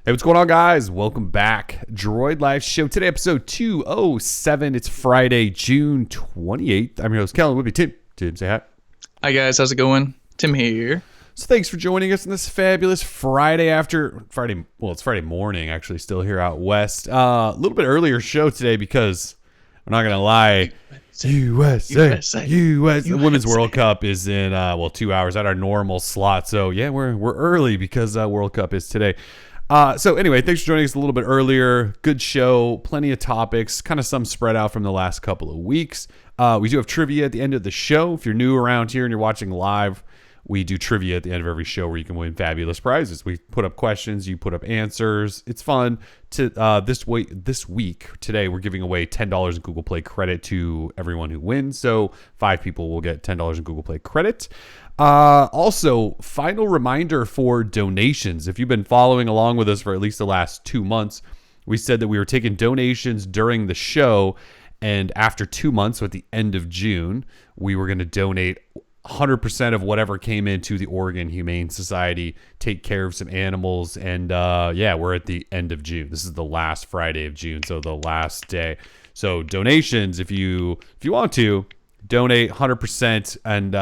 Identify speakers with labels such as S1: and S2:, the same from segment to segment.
S1: Hey, what's going on, guys? Welcome back. Droid Life Show. Today, episode 207. It's Friday, June 28th. I'm your host, Kellen. With me, Tim. Tim, say hi.
S2: Hi, guys. How's it going? Tim here.
S1: So thanks for joining us on this fabulous Friday. Well, it's Friday morning, actually, still here out west. A little bit earlier show today because, I'm not going to lie, USA. The Women's World Cup is in, 2 hours at our normal slot. So, yeah, we're early because World Cup is today. So anyway, thanks for joining us a little bit earlier. Good show, plenty of topics, kind of some spread out from the last couple of weeks. We do have trivia at the end of the show. If you're new around here and you're watching live, we do trivia at the end of every show where you can win fabulous prizes. We put up questions, you put up answers. It's fun. This week, today, we're giving away $10 in Google Play credit to everyone who wins. So 5 people will get $10 in Google Play credit. Also, final reminder for donations. If you've been following along with us for at least the last 2 months, we said that we were taking donations during the show. And after 2 months, so at the end of June, we were going to donate 100% of whatever came into the Oregon Humane Society, take care of some animals. And we're at the end of June. This is the last Friday of June, so the last day. So donations, if you want to, donate 100%, and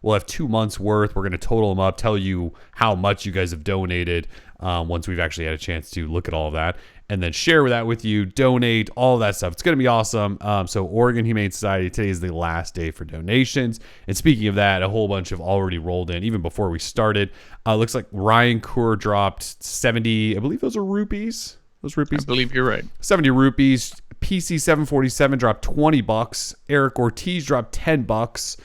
S1: we'll have 2 months worth. We're going to total them up, tell you how much you guys have donated once we've actually had a chance to look at all of that, and then share that with you, donate, all of that stuff. It's going to be awesome. So Oregon Humane Society, today is the last day for donations. And speaking of that, a whole bunch have already rolled in, even before we started. Looks like Ryan Kaur dropped 70, I believe those are rupees. Those rupees.
S2: I believe you're right.
S1: 70 rupees. PC 747 dropped $20. Eric Ortiz dropped $10.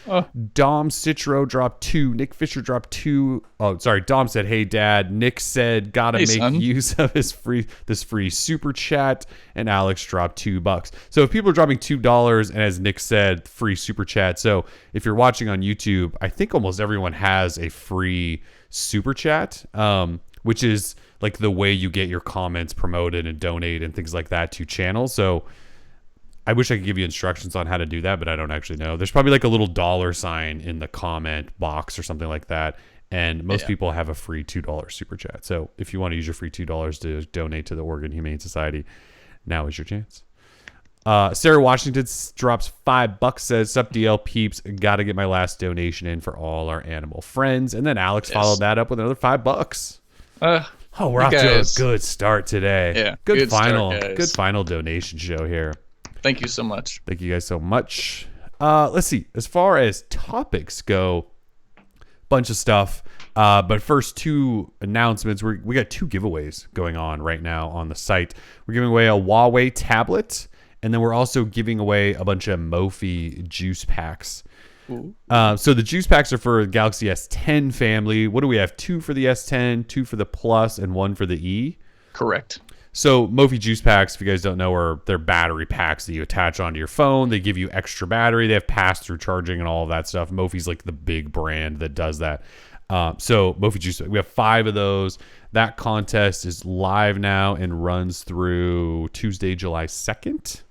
S1: Dom Citro dropped 2. Nick Fisher dropped 2. Oh, sorry. Dom said, "Hey, Dad." Nick said, "Gotta make son. Use of this free super chat." And Alex dropped $2. So if people are dropping $2, and as Nick said, free super chat. So if you're watching on YouTube, I think almost everyone has a free super chat, which is like the way you get your comments promoted and donate and things like that to channels. So I wish I could give you instructions on how to do that, but I don't actually know. There's probably like a little $ in the comment box or something like that. And most people have a free $2 super chat. So if you want to use your free $2 to donate to the Oregon Humane Society, now is your chance. Sarah Washington drops $5, says, "Sup DL peeps, gotta get my last donation in for all our animal friends." And then Alex followed that up with another $5. We're off to a good start today.
S2: Yeah,
S1: good final donation show here.
S2: Thank you so much.
S1: Thank you guys so much. Let's see. As far as topics go, bunch of stuff. But first, 2 announcements. We got 2 giveaways going on right now on the site. We're giving away a Huawei tablet, and then we're also giving away a bunch of Mophie juice packs. So the juice packs are for Galaxy S10 family. What do we have? 2 for the S10, 2 for the Plus, and 1 for the E?
S2: Correct.
S1: So Mophie juice packs, if you guys don't know, they're battery packs that you attach onto your phone. They give you extra battery. They have pass-through charging and all of that stuff. Mophie's like the big brand that does that. So Mophie juice, we have 5 of those. That contest is live now and runs through Tuesday, July 2nd.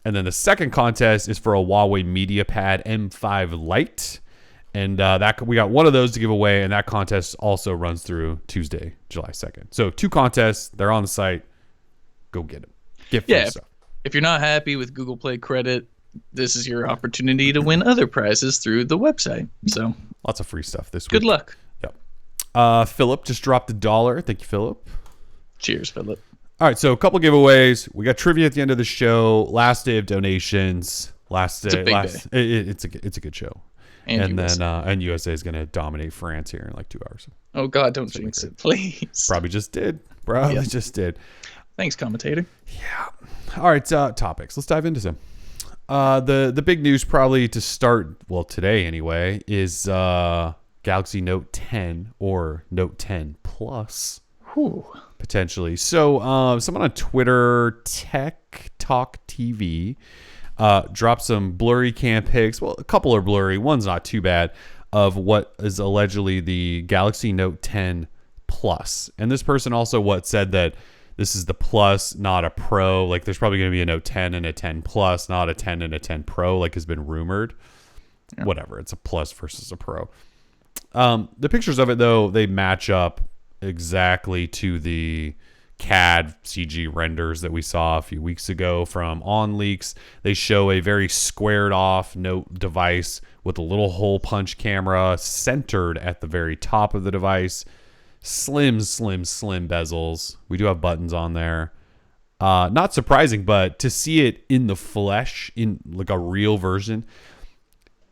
S1: And then the second contest is for a Huawei MediaPad M5 Lite. And we got 1 of those to give away, and that contest also runs through Tuesday, July 2nd. So 2 contests. They're on the site. Go get them. Get free stuff.
S2: If you're not happy with Google Play credit, this is your opportunity to win other prizes through the website. So
S1: lots of free stuff this week.
S2: Good luck.
S1: Yep. Philip just dropped $1. Thank you, Philip.
S2: Cheers, Philip.
S1: All right, so a couple giveaways. We got trivia at the end of the show. Last day of donations.
S2: It's a big day.
S1: It's a good show.
S2: And
S1: USA is going to dominate France here in like 2 hours.
S2: Oh God, don't jinx it, please.
S1: Probably just did. Just did.
S2: Thanks, commentator.
S1: Yeah. All right, topics. Let's dive into some. The big news probably to start, well, today anyway, is Galaxy Note 10 or Note 10 Plus. Potentially. So someone on Twitter, Tech Talk TV, dropped some blurry cam pics. Well, a couple are blurry. One's not too bad, of what is allegedly the Galaxy Note 10 Plus. And this person also said that this is the Plus, not a Pro. Like there's probably going to be a Note 10 and a 10 Plus, not a 10 and a 10 Pro, like has been rumored. Whatever. It's a Plus versus a Pro. The pictures of it, though, they match up exactly to the CAD CG renders that we saw a few weeks ago from OnLeaks. They show a very squared off Note device with a little hole punch camera centered at the very top of the device. Slim bezels. We do have buttons on there. Not surprising, but to see it in the flesh, in like a real version,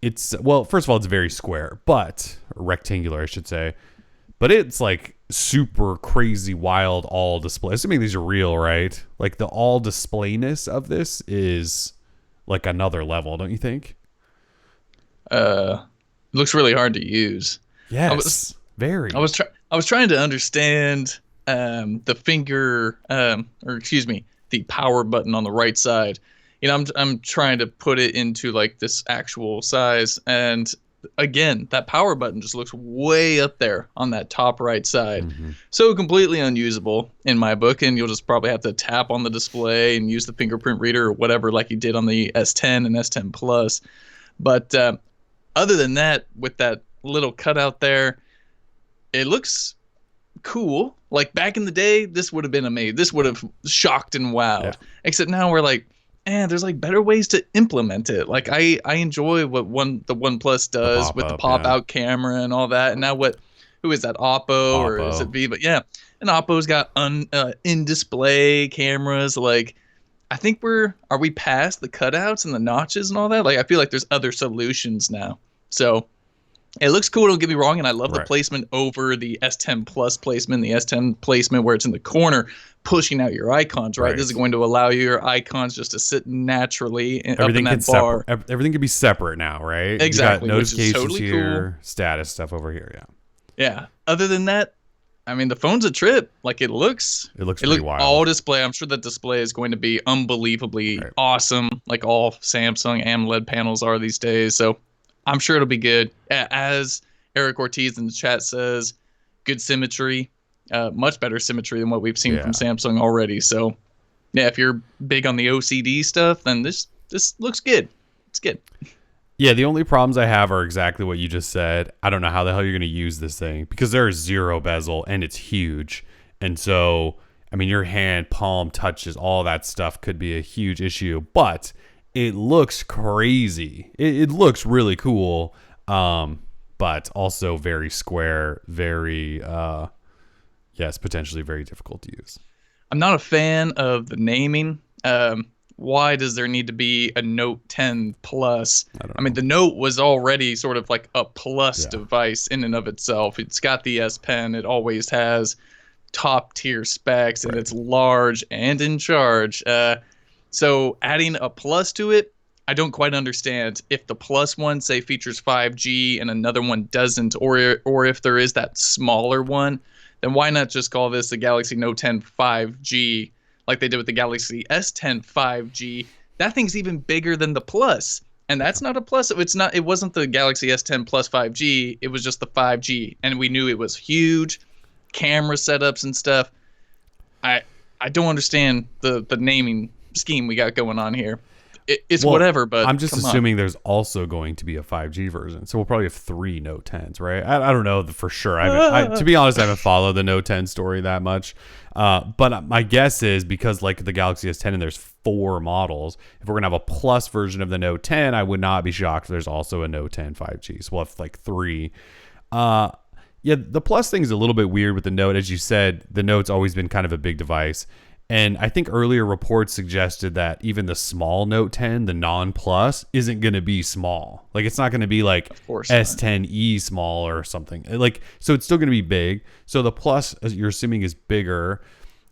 S1: it's, well, first of all, it's very square, but rectangular, I should say. But it's like super crazy, wild all display. Assuming these are real, right? Like the all displayness of this is like another level, don't you think?
S2: It looks really hard to use.
S1: Yes, very.
S2: I was trying to understand the finger, or excuse me, the power button on the right side. You know, I'm trying to put it into like this actual size, and again, that power button just looks way up there on that top right side. Mm-hmm. So completely unusable in my book, and you'll just probably have to tap on the display and use the fingerprint reader or whatever like you did on the S10 and S10 Plus. But other than that, with that little cutout there, it looks cool. Like back in the day, this would have been amazing. This would have shocked and wowed. Yeah. Except now we're like, there's like better ways to implement it. Like I enjoy what the OnePlus does with the pop-out camera and all that. And now who is that? Oppo or is it Vivo? Yeah, and Oppo's got in-display cameras. Like I think are we past the cutouts and the notches and all that? Like I feel like there's other solutions now. So it looks cool, don't get me wrong, and I love the placement over the S10 Plus placement, the S10 placement where it's in the corner, pushing out your icons, right? This is going to allow your icons just to sit naturally up in that bar.
S1: Everything can be separate now, right?
S2: Exactly.
S1: You got notifications totally here, cool. Status stuff over here, yeah.
S2: Yeah. Other than that, I mean, the phone's a trip. Like it looks
S1: pretty wild.
S2: All display. I'm sure that display is going to be unbelievably awesome, like all Samsung AMOLED panels are these days. So I'm sure it'll be good. As Eric Ortiz in the chat says, good symmetry, much better symmetry than what we've seen from Samsung already. So, yeah, if you're big on the OCD stuff, then this looks good. It's good.
S1: Yeah, the only problems I have are exactly what you just said. I don't know how the hell you're going to use this thing because there is zero bezel and it's huge. And so, I mean, your hand, palm touches, all that stuff could be a huge issue. But it looks crazy. It looks really cool, but also very square, very, potentially very difficult to use.
S2: I'm not a fan of the naming. Why does there need to be a Note 10 Plus? I mean, the Note was already sort of like a plus device in and of itself. It's got the S Pen. It always has top tier specs, and it's large and in charge. So adding a plus to it, I don't quite understand. If the plus one, say, features 5G and another one doesn't, or if there is that smaller one, then why not just call this the Galaxy Note 10 5G like they did with the Galaxy S10 5G? That thing's even bigger than the Plus, and that's not a plus. It wasn't the Galaxy S10 Plus 5G. It was just the 5G, and we knew it was huge, camera setups and stuff. I don't understand the naming scheme we got going on here. It's whatever, but
S1: I'm just assuming there's also going to be a 5G version, so we'll probably have 3 Note 10s, right? I don't know for sure. To be honest, I haven't followed the Note 10 story that much, but my guess is because like the Galaxy S10 and there's 4 models, if we're gonna have a plus version of the Note 10, I would not be shocked if there's also a Note 10 5G. So we'll have like 3. Yeah, the plus thing is a little bit weird with the Note. As you said, the Note's always been kind of a big device. And I think earlier reports suggested that even the small Note 10, the non-Plus, isn't going to be small. Like, it's not going to be like S10e small or something. Like, so it's still going to be big. So the Plus, as you're assuming, is bigger.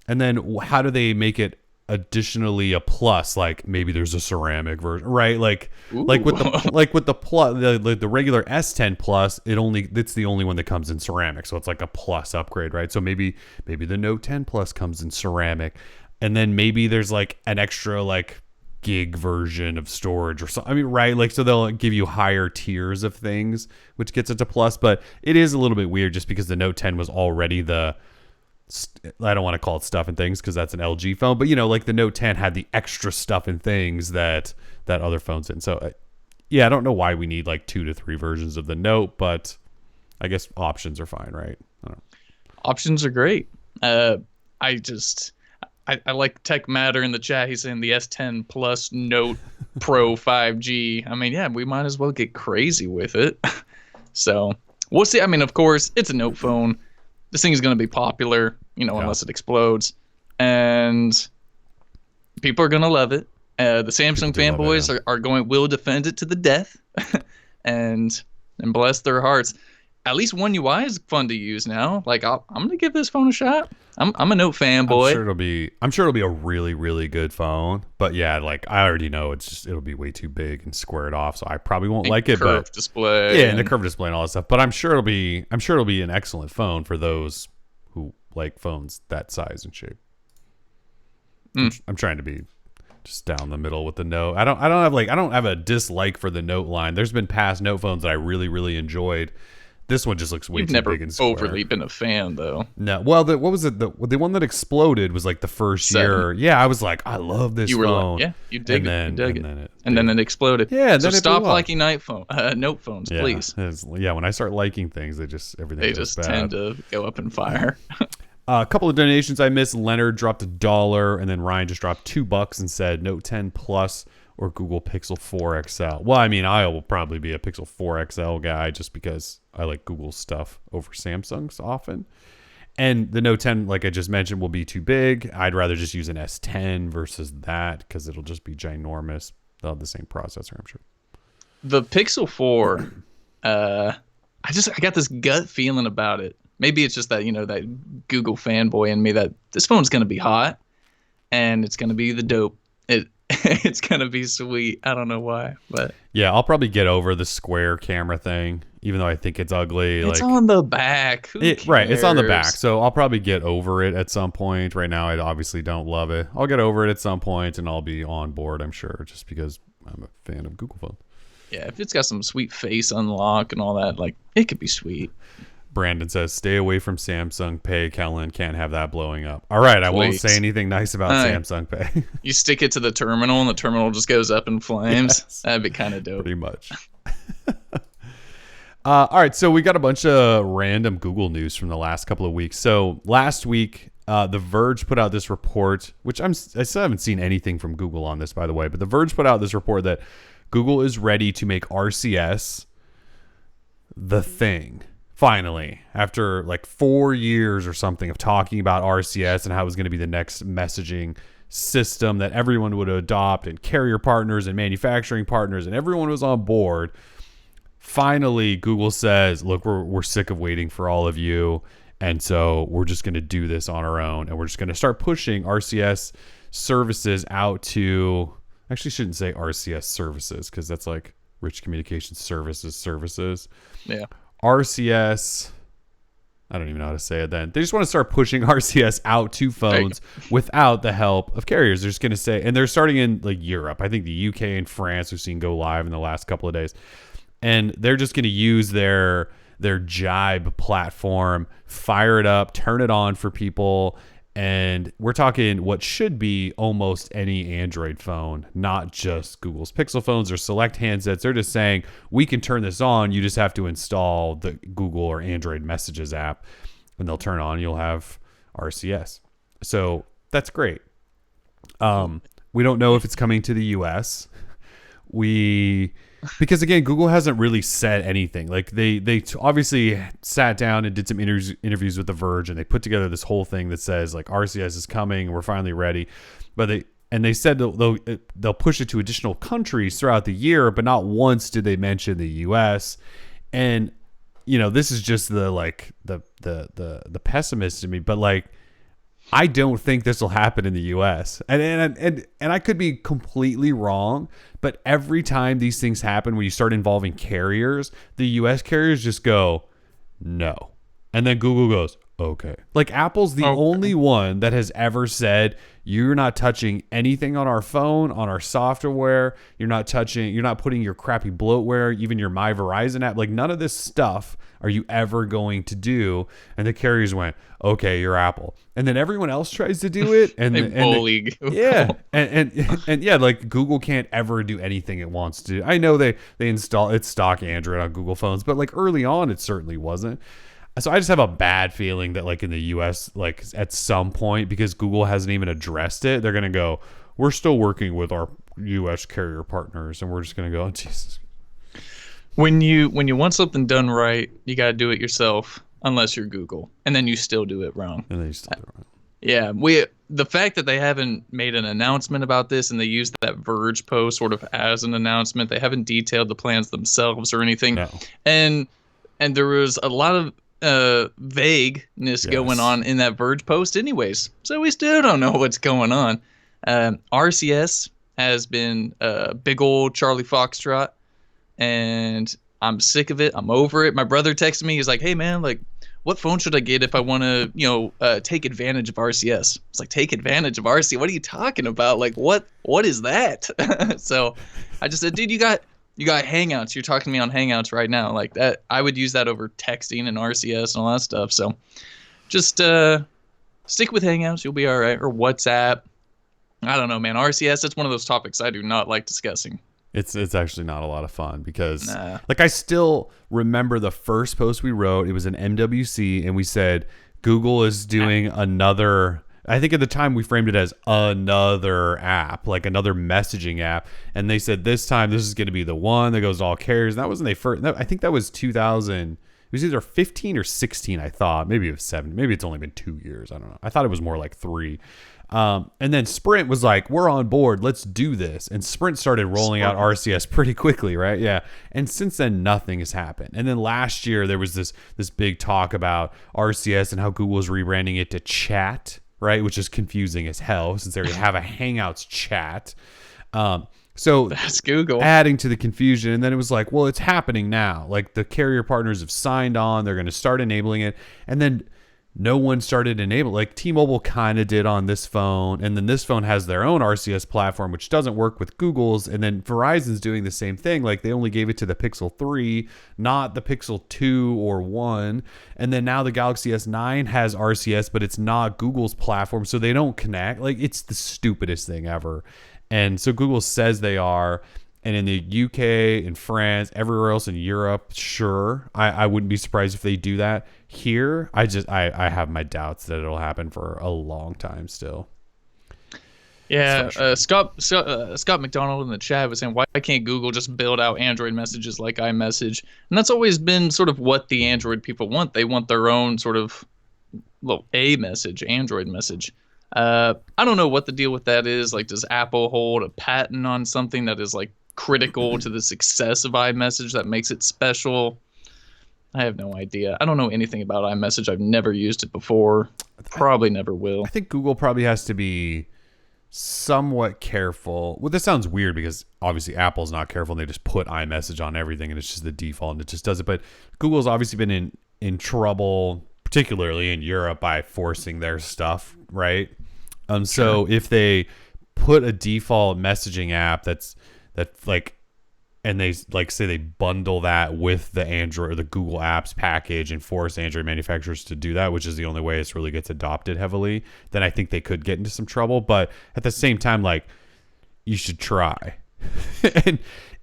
S1: And then how do they make it additionally a plus? Like, maybe there's a ceramic version, right? Like with the Plus, the regular S10 Plus, it's the only one that comes in ceramic, so it's like a plus upgrade, right? So maybe the Note 10 Plus comes in ceramic, and then maybe there's like an extra like gig version of storage or something. I mean, right? Like, so they'll give you higher tiers of things, which gets it to plus. But it is a little bit weird just because the Note 10 was already I don't want to call it stuff and things because that's an LG phone, but like the Note 10 had the extra stuff and things that other phones didn't. So I don't know why we need like 2 to 3 versions of the Note, but I guess options are fine, right? I don't know.
S2: Options are great. I just I like Tech Matter in the chat. He's saying the S10 Plus Note Pro 5G. I mean, yeah, we might as well get crazy with it. So we'll see. I mean, of course, it's a Note phone. This thing is going to be popular, unless it explodes, and people are going to love it. The Samsung fanboys will defend it to the death, and bless their hearts. At least One UI is fun to use now. Like I'm gonna give this phone a shot. I'm a Note fanboy.
S1: I'm sure it'll be a really, really good phone. But yeah, like I already know it'll be way too big and squared off, so I probably won't like it.
S2: Curved display.
S1: Yeah, and the curved display and all that stuff. But I'm sure it'll be an excellent phone for those who like phones that size and shape. I'm trying to be just down the middle with the Note. I don't have a dislike for the Note line. There's been past Note phones that I really, really enjoyed. This one just looks way too big and square.
S2: You've never overly been a fan, though.
S1: No. Well, what was it? The one that exploded was like the first year. Yeah, I was like, I love this phone.
S2: Like, yeah, you dig it. And then it exploded.
S1: Yeah,
S2: so stop liking Note phones, please.
S1: When I start liking things, everything goes bad.
S2: Tend to go up in fire.
S1: A couple of donations I missed. Leonard dropped $1, and then Ryan just dropped $2 and said Note 10 Plus or Google Pixel 4 XL. Well, I mean, I will probably be a Pixel 4 XL guy just because I like Google stuff over Samsung's often. And the Note 10, like I just mentioned, will be too big. I'd rather just use an S10 versus that because it'll just be ginormous. They'll have the same processor, I'm sure.
S2: The Pixel 4, I got this gut feeling about it. Maybe it's just that, that Google fanboy in me that this phone's going to be hot and it's going to be the dope. It's going to be sweet. I don't know why, but
S1: yeah, I'll probably get over the square camera thing, even though I think it's ugly.
S2: It's on the back.
S1: Right. It's on the back. So I'll probably get over it at some point. Right now, I obviously don't love it. I'll get over it at some point and I'll be on board, I'm sure, just because I'm a fan of Google phones.
S2: Yeah. If it's got some sweet face unlock and all that, like it could be sweet.
S1: Brandon says, stay away from Samsung Pay. Kellen can't have that blowing up. All right, I won't say anything nice about Samsung Pay.
S2: You stick it to the terminal and the terminal just goes up in flames. Yes. That'd be kind of dope.
S1: Pretty much. All right, so we got a bunch of random Google news from the last couple of weeks. So last week, The Verge put out this report, which I still haven't seen anything from Google on this, by the way. But The Verge put out this report that Google is ready to make RCS the thing. Finally, after like 4 years or something of talking about RCS and how it was going to be the next messaging system that everyone would adopt, and carrier partners and manufacturing partners, and everyone was on board. Finally, Google says, look, we're sick of waiting for all of you. And so we're just going to do this on our own. And we're just going to start pushing RCS services out to, actually shouldn't say RCS services because that's like Rich Communications Services.
S2: Yeah.
S1: RCS, I don't even know how to say it then. They just want to start pushing RCS out to phones without the help of carriers. They're just going to say, and they're starting in like Europe. I think the UK and France we've seen go live in the last couple of days. And they're just going to use their Jibe platform, fire it up, turn it on for people. And we're talking what should be almost any Android phone, not just Google's Pixel phones or select handsets. They're just saying, we can turn this on. You just have to install the Google or Android Messages app, and they'll turn on. You'll have RCS. So that's great. We don't know if it's coming to the US. Because again, Google hasn't really said anything. Like they obviously sat down and did some interviews with The Verge, and they put together this whole thing that says like RCS is coming, we're finally ready. But they said they'll push it to additional countries throughout the year, but not once did they mention the US. And this is just the pessimist in me, but like I don't think this will happen in the US. And I could be completely wrong, but every time these things happen, when you start involving carriers, the US carriers just go, no. And then Google goes, okay. Like Apple's the only one that has ever said, you're not touching anything on our phone, on our software. You're not putting your crappy bloatware, even your My Verizon app. Like none of this stuff are you ever going to do. And the carriers went, okay, you're Apple. And then everyone else tries to do it. And
S2: they bully Google.
S1: Yeah. And yeah, like Google can't ever do anything it wants to. I know they install it's stock Android on Google phones, but like early on, it certainly wasn't. So I just have a bad feeling that like in the US, like at some point, because Google hasn't even addressed it, they're going to go, we're still working with our US carrier partners, and we're just going to go, oh, Jesus.
S2: When you want something done right, you got to do it yourself, unless you're Google, and then you still do it wrong.
S1: And then you still do it wrong.
S2: Yeah, the fact that they haven't made an announcement about this, and they used that Verge post sort of as an announcement, they haven't detailed the plans themselves or anything.
S1: No.
S2: And there was a lot of vagueness going on in that Verge post anyways, so we still don't know what's going on. RCS has been big old Charlie Foxtrot, and I'm sick of it. I'm over it. My brother texted me. He's like, hey man, like, what phone should I get if I want to take advantage of RCS? It's like, take advantage of RCS? What are you talking about? Like, what is that? So I just said, dude, you got Hangouts. You're talking to me on Hangouts right now. Like that, I would use that over texting and RCS and all that stuff. So just stick with Hangouts. You'll be all right. Or WhatsApp. I don't know, man. RCS, it's one of those topics I do not like discussing.
S1: It's actually not a lot of fun because like I still remember the first post we wrote. It was an MWC, and we said Google is doing another. I think at the time we framed it as another app, like another messaging app. And they said this time this is going to be the one that goes to all carriers. And that wasn't they first. No, I think that was 2000. It was either 15 or 16. I thought maybe it was 7. Maybe it's only been 2 years. I don't know. I thought it was more like 3. And then Sprint was like, we're on board. Let's do this. And Sprint started rolling out RCS pretty quickly, right? Yeah. And since then, nothing has happened. And then last year, there was this big talk about RCS and how Google is rebranding it to Chat, right? Which is confusing as hell since they already have a Hangouts chat. So
S2: that's Google
S1: adding to the confusion. And then it was like, well, it's happening now. Like the carrier partners have signed on. They're going to start enabling it. And then no one started enabling. Like T-Mobile kind of did on this phone. And then this phone has their own RCS platform, which doesn't work with Google's. And then Verizon's doing the same thing. Like they only gave it to the Pixel 3, not the Pixel 2 or 1. And then now the Galaxy S9 has RCS, but it's not Google's platform. So they don't connect. Like it's the stupidest thing ever. And so Google says they are. And in the UK, in France, everywhere else in Europe, sure, I wouldn't be surprised if they do that. Here, I have my doubts that it'll happen for a long time still.
S2: Yeah, Scott McDonald in the chat was saying, why can't Google just build out Android messages like iMessage? And that's always been sort of what the Android people want. They want their own sort of Android message. I don't know what the deal with that is. Like, does Apple hold a patent on something that is like critical to the success of iMessage that makes it special? I have no idea. I don't know anything about iMessage. I've never used it before. Probably never will.
S1: I think Google probably has to be somewhat careful. Well, this sounds weird because obviously Apple's not careful and they just put iMessage on everything and it's just the default and it just does it. But Google's obviously been in trouble, particularly in Europe, by forcing their stuff, right? So if they put a default messaging app that's like, and they like say they bundle that with the Android or the Google Apps package and force Android manufacturers to do that, which is the only way it really gets adopted heavily, then I think they could get into some trouble. But at the same time, like, you should try.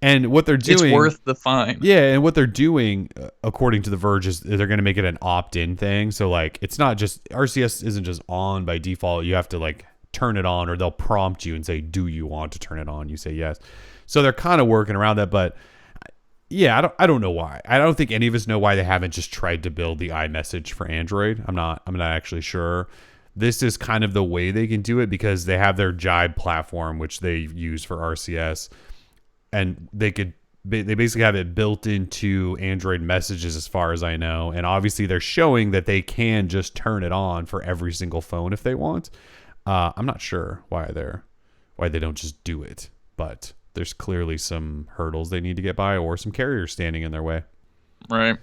S1: and what they're doing,
S2: it's worth the fine.
S1: Yeah, and what they're doing, according to The Verge, is they're going to make it an opt-in thing. So like, it's not just RCS isn't just on by default. You have to like turn it on, or they'll prompt you and say, "Do you want to turn it on?" You say yes. So they're kind of working around that, but yeah, I don't know why. I don't think any of us know why they haven't just tried to build the iMessage for Android. I'm not actually sure. This is kind of the way they can do it because they have their Jibe platform, which they use for RCS, and they basically have it built into Android messages as far as I know. And obviously they're showing that they can just turn it on for every single phone if they want. I'm not sure why they don't just do it, but there's clearly some hurdles they need to get by or some carriers standing in their way.
S2: Right.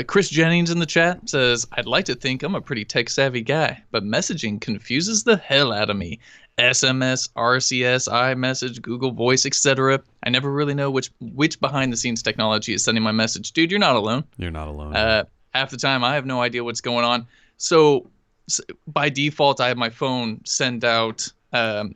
S2: Chris Jennings in the chat says, I'd like to think I'm a pretty tech-savvy guy, but messaging confuses the hell out of me. SMS, RCS, iMessage, Google Voice, etc. I never really know which behind-the-scenes technology is sending my message. Dude, you're not alone.
S1: You're not alone.
S2: Half the time, I have no idea what's going on. So by default, I have my phone send out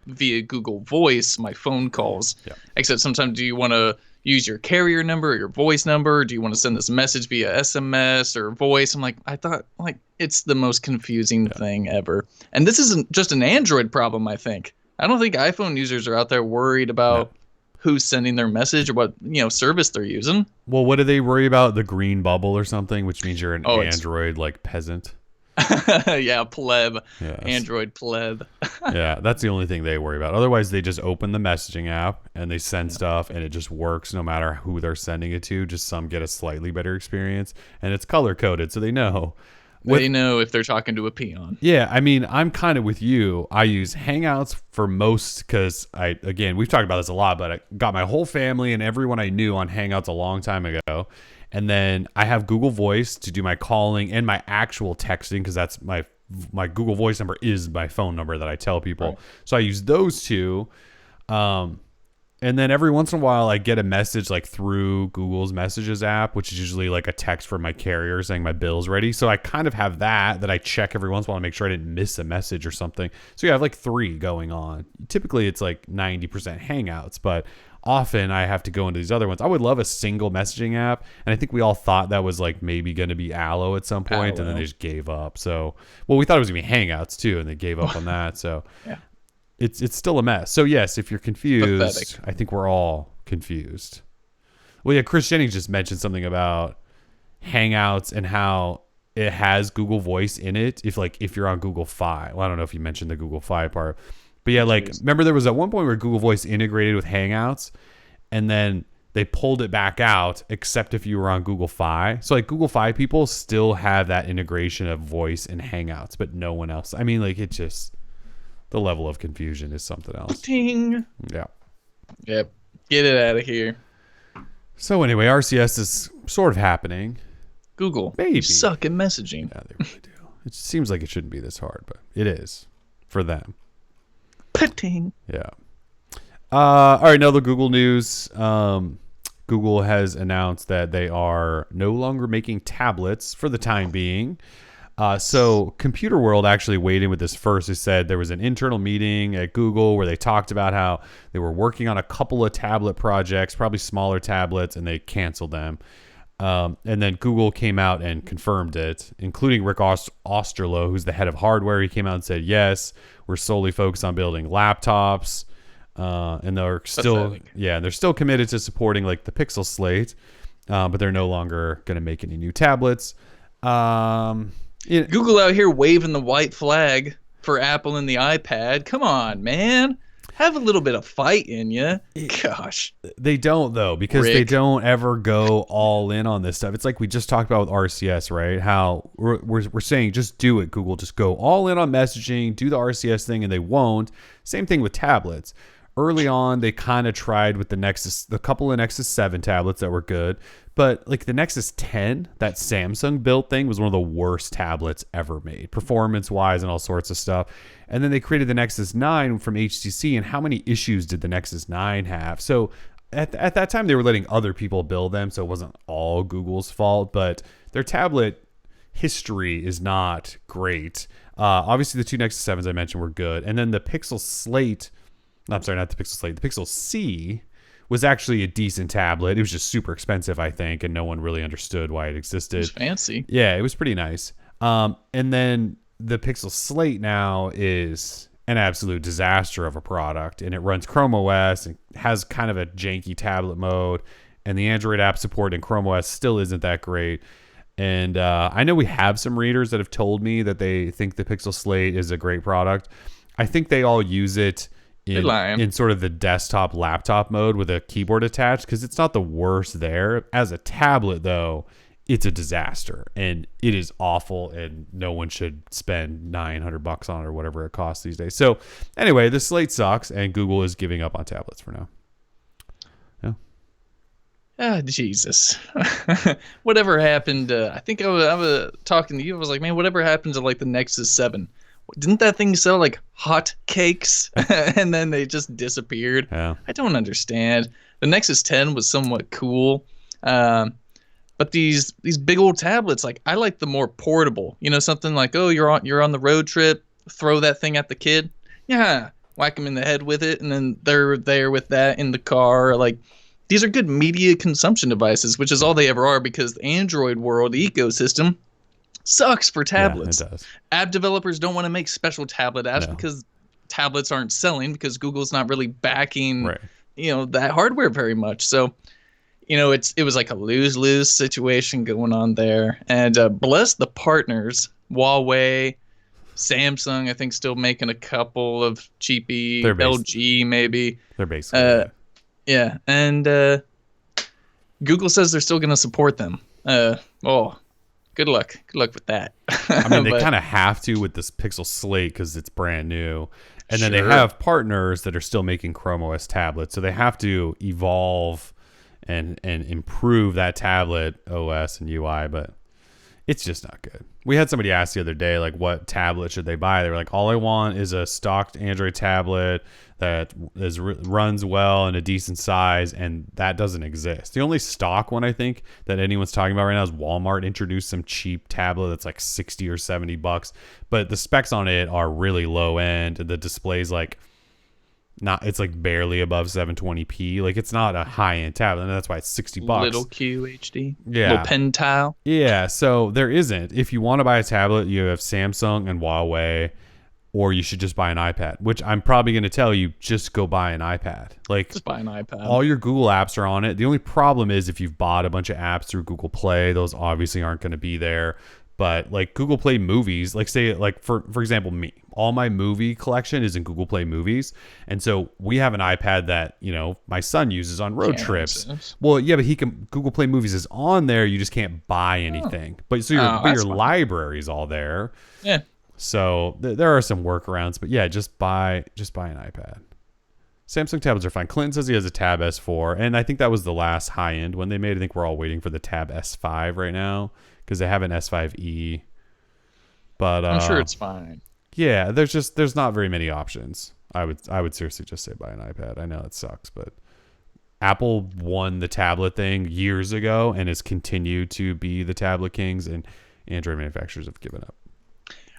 S2: via Google Voice my phone calls.
S1: Yeah.
S2: Except sometimes, do you want to use your carrier number or your voice number? Do you want to send this message via SMS or voice? I'm like, I thought, like, it's the most confusing thing ever. And this isn't just an Android problem, I think. I don't think iPhone users are out there worried about who's sending their message or what, service they're using.
S1: Well, what do they worry about? The green bubble or something, which means you're an Android like peasant.
S2: Yeah, pleb.
S1: Yes.
S2: Android pleb.
S1: Yeah, that's the only thing they worry about. Otherwise, they just open the messaging app and they send stuff, and it just works no matter who they're sending it to. Just some get a slightly better experience, and it's color coded, so they know.
S2: They know if they're talking to a peon.
S1: Yeah, I mean, I'm kind of with you. I use Hangouts for most because we've talked about this a lot, but I got my whole family and everyone I knew on Hangouts a long time ago. And then I have Google Voice to do my calling and my actual texting because that's my Google Voice number is my phone number that I tell people. Right. So I use those two. And then every once in a while I get a message like through Google's Messages app, which is usually like a text from my carrier saying my bill's ready. So I kind of have that I check every once in a while to make sure I didn't miss a message or something. So yeah, I have like 3 going on. Typically it's like 90% Hangouts, but often I have to go into these other ones. I would love a single messaging app, and I think we all thought that was like maybe going to be Allo at some point, and then they just gave up. So, well, we thought it was going to be Hangouts too, and they gave up on that. So, yeah. It's still a mess. So yes, if you're confused, pathetic. I think we're all confused. Well, yeah, Chris Jennings just mentioned something about Hangouts and how it has Google Voice in it. If you're on Google Fi, well, I don't know if you mentioned the Google Fi part, but yeah, like remember there was at one point where Google Voice integrated with Hangouts, and then they pulled it back out, except if you were on Google Fi. So like Google Fi people still have that integration of voice and Hangouts, but no one else. I mean, like it just. The level of confusion is something else.
S2: Ding.
S1: Yeah.
S2: Yep. Get it out of here.
S1: So anyway, RCS is sort of happening.
S2: Google.
S1: Maybe.
S2: You suck at messaging.
S1: Yeah, they really do. It seems like it shouldn't be this hard, but it is for them.
S2: Ding.
S1: Yeah. All right, another Google news. Google has announced that they are no longer making tablets for the time being. So Computer World actually weighed in with this first. They said there was an internal meeting at Google where they talked about how they were working on a couple of tablet projects, probably smaller tablets, and they canceled them. And then Google came out and confirmed it, including Rick Osterloh, who's the head of hardware. He came out and said, yes, we're solely focused on building laptops. And they're still committed to supporting like the Pixel Slate, but they're no longer going to make any new tablets.
S2: Google out here waving the white flag for Apple and the iPad. Come on, man. Have a little bit of fight in you. Gosh.
S1: They don't, though, because they don't ever go all in on this stuff. It's like we just talked about with RCS, right? How we're saying just do it, Google. Just go all in on messaging, do the RCS thing, and they won't. Same thing with tablets. Early on, they kind of tried with the couple of Nexus 7 tablets that were good. But like the Nexus 10, that Samsung built thing was one of the worst tablets ever made, performance-wise and all sorts of stuff. And then they created the Nexus 9 from HTC, and how many issues did the Nexus 9 have? So at that time, they were letting other people build them, so it wasn't all Google's fault. But their tablet history is not great. Obviously, the 2 Nexus 7s I mentioned were good. And then the Pixel Slate... I'm sorry, not the Pixel Slate. The Pixel C was actually a decent tablet. It was just super expensive, I think, and no one really understood why it existed. It
S2: was fancy.
S1: Yeah, it was pretty nice. And then the Pixel Slate now is an absolute disaster of a product, and it runs Chrome OS and has kind of a janky tablet mode, and the Android app support in Chrome OS still isn't that great. And I know we have some readers that have told me that they think the Pixel Slate is a great product. I think they all use it in sort of the desktop laptop mode with a keyboard attached, because it's not the worst there. As a tablet, though, it's a disaster, and it is awful, and no one should spend $900 on it or whatever it costs these days. So anyway, the Slate sucks, and Google is giving up on tablets for now. Yeah.
S2: Ah, Jesus. Whatever happened, I think I was talking to you, I was like, man, whatever happened to like the Nexus 7? Didn't that thing sell like hot cakes and then they just disappeared?
S1: Yeah.
S2: I don't understand. The Nexus 10 was somewhat cool. But these big old tablets, like I like the more portable, something like, oh, you're on the road trip, throw that thing at the kid. Yeah. Whack them in the head with it. And then they're there with that in the car. Like these are good media consumption devices, which is all they ever are, because the Android world ecosystem sucks for tablets.
S1: Yeah, it does.
S2: App developers don't want to make special tablet apps because tablets aren't selling, because Google's not really backing that hardware very much. So it was like a lose-lose situation going on there. And bless the partners, Huawei, Samsung, I think, still making a couple of cheapy, LG maybe.
S1: They're basically
S2: yeah. And Google says they're still going to support them. Good luck with that.
S1: I mean, they kind of have to with this Pixel Slate because it's brand new. And then they have partners that are still making Chrome OS tablets. So they have to evolve and improve that tablet OS and UI, but it's just not good. We had somebody ask the other day, like, what tablet should they buy? They were like, all I want is a stocked Android tablet that runs well in a decent size, and that doesn't exist. The only stock one I think that anyone's talking about right now is Walmart introduced some cheap tablet that's like $60 or $70, but the specs on it are really low end. The display's like it's like barely above 720p. Like, it's not a high end tablet, and that's why it's $60.
S2: Little QHD.
S1: Yeah.
S2: Little pen tile.
S1: Yeah. So there isn't. If you want to buy a tablet, you have Samsung and Huawei, or you should just buy an iPad, which I'm probably going to tell you, just go buy an iPad. Like,
S2: just buy an iPad.
S1: All your Google apps are on it. The only problem is if you've bought a bunch of apps through Google Play, those obviously aren't going to be there. But like Google Play Movies, like say, like for example, me, all my movie collection is in Google Play Movies. And so we have an iPad that, my son uses on road trips. Well, yeah, but Google Play Movies is on there. You just can't buy anything. But so your library is all there.
S2: Yeah.
S1: So there are some workarounds, but yeah, just buy an iPad. Samsung tablets are fine. Clinton says he has a Tab S4, and I think that was the last high end one they made. I think we're all waiting for the Tab S5 right now, because they have an S5e, but
S2: I'm sure it's fine.
S1: Yeah, there's not very many options. I would seriously just say buy an iPad. I know it sucks, but Apple won the tablet thing years ago and has continued to be the tablet kings, and Android manufacturers have given up.